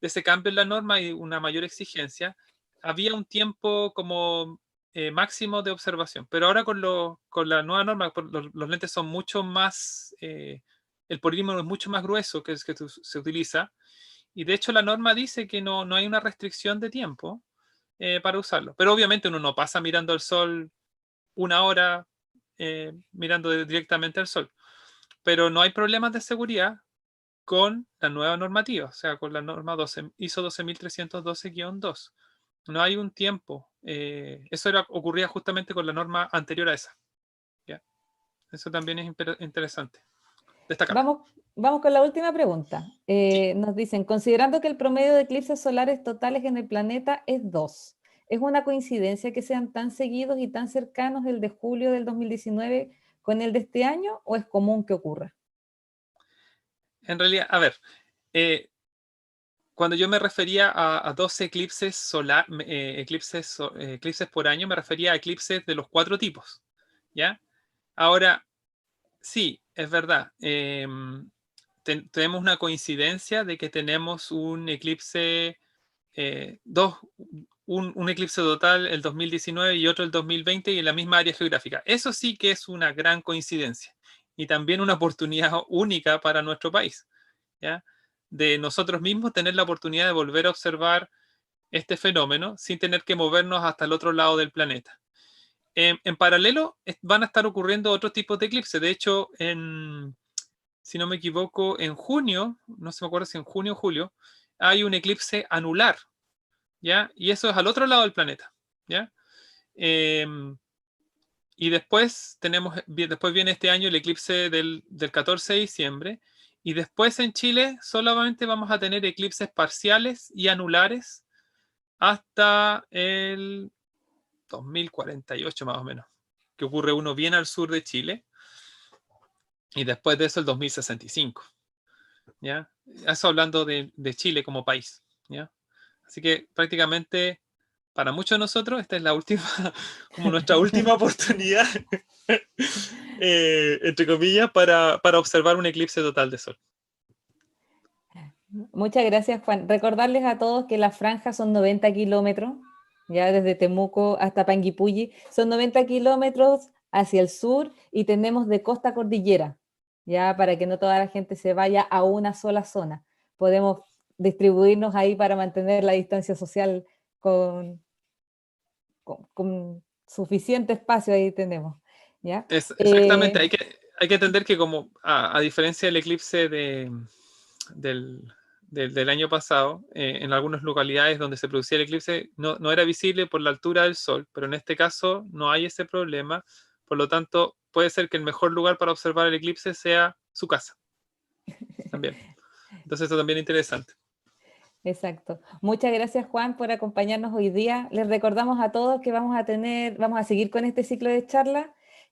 ese cambio en la norma y una mayor exigencia, había un tiempo como máximo de observación. Pero ahora con la nueva norma, los lentes son mucho más, el polímero es mucho más grueso que se utiliza. Y de hecho la norma dice que no hay una restricción de tiempo para usarlo. Pero obviamente uno no pasa mirando al sol una hora mirando directamente al sol. Pero no hay problemas de seguridad con la nueva normativa, o sea, con la norma 12, ISO 12312-2. No hay un tiempo. Eso ocurría justamente con la norma anterior a esa. ¿Ya? Eso también es interesante destacarlo. Vamos con la última pregunta. Sí. Nos dicen, considerando que el promedio de eclipses solares totales en el planeta es 2, ¿es una coincidencia que sean tan seguidos y tan cercanos el de julio del 2019 con el de este año o es común que ocurra? En realidad, a ver, eh, cuando yo me refería a 12 eclipses por año, me refería a eclipses de los 4 tipos. ¿Ya? Ahora, sí, es verdad. Tenemos una coincidencia de que tenemos un eclipse, un eclipse total el 2019 y otro el 2020 y en la misma área geográfica. Eso sí que es una gran coincidencia y también una oportunidad única para nuestro país, ¿ya? De nosotros mismos tener la oportunidad de volver a observar este fenómeno sin tener que movernos hasta el otro lado del planeta. En paralelo van a estar ocurriendo otros tipos de eclipses. De hecho, si no me equivoco, en junio, no se me acuerdo si en junio o julio, hay un eclipse anular, ¿ya? Y eso es al otro lado del planeta, ¿ya? Y después después viene este año el eclipse del 14 de diciembre, y después en Chile solamente vamos a tener eclipses parciales y anulares hasta el 2048 más o menos, que ocurre uno bien al sur de Chile, y después de eso el 2065, ¿ya? Eso hablando de Chile como país, ¿ya? Así que prácticamente para muchos de nosotros esta es la última, como nuestra última oportunidad, entre comillas, para observar un eclipse total de sol. Muchas gracias, Juan. Recordarles a todos que la franja son 90 kilómetros, ya desde Temuco hasta Panguipulli, son 90 kilómetros hacia el sur y tenemos de costa a cordillera, ya para que no toda la gente se vaya a una sola zona. Podemos distribuirnos ahí para mantener la distancia social con suficiente espacio, ahí tenemos. ¿Ya? Exactamente, hay que entender que como a diferencia del eclipse del año pasado, en algunas localidades donde se producía el eclipse no era visible por la altura del sol, pero en este caso no hay ese problema, por lo tanto puede ser que el mejor lugar para observar el eclipse sea su casa también. Entonces eso también es interesante. Exacto. Muchas gracias, Juan, por acompañarnos hoy día. Les recordamos a todos que vamos a seguir con este ciclo de charlas.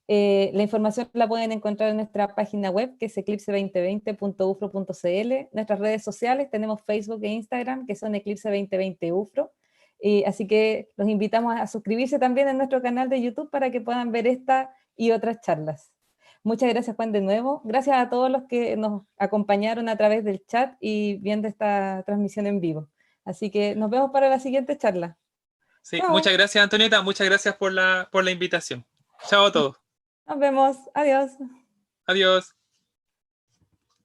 La información la pueden encontrar en nuestra página web, que es eclipse2020.ufro.cl. Nuestras redes sociales, tenemos Facebook e Instagram, que son Eclipse 2020 UFRO. Así que los invitamos a suscribirse también en nuestro canal de YouTube para que puedan ver esta y otras charlas. Muchas gracias, Juan, de nuevo. Gracias a todos los que nos acompañaron a través del chat y viendo esta transmisión en vivo. Así que nos vemos para la siguiente charla. Sí, Chao. muchas gracias, Antonieta. Muchas gracias por la invitación. Chao a todos. Nos vemos. Adiós. Adiós.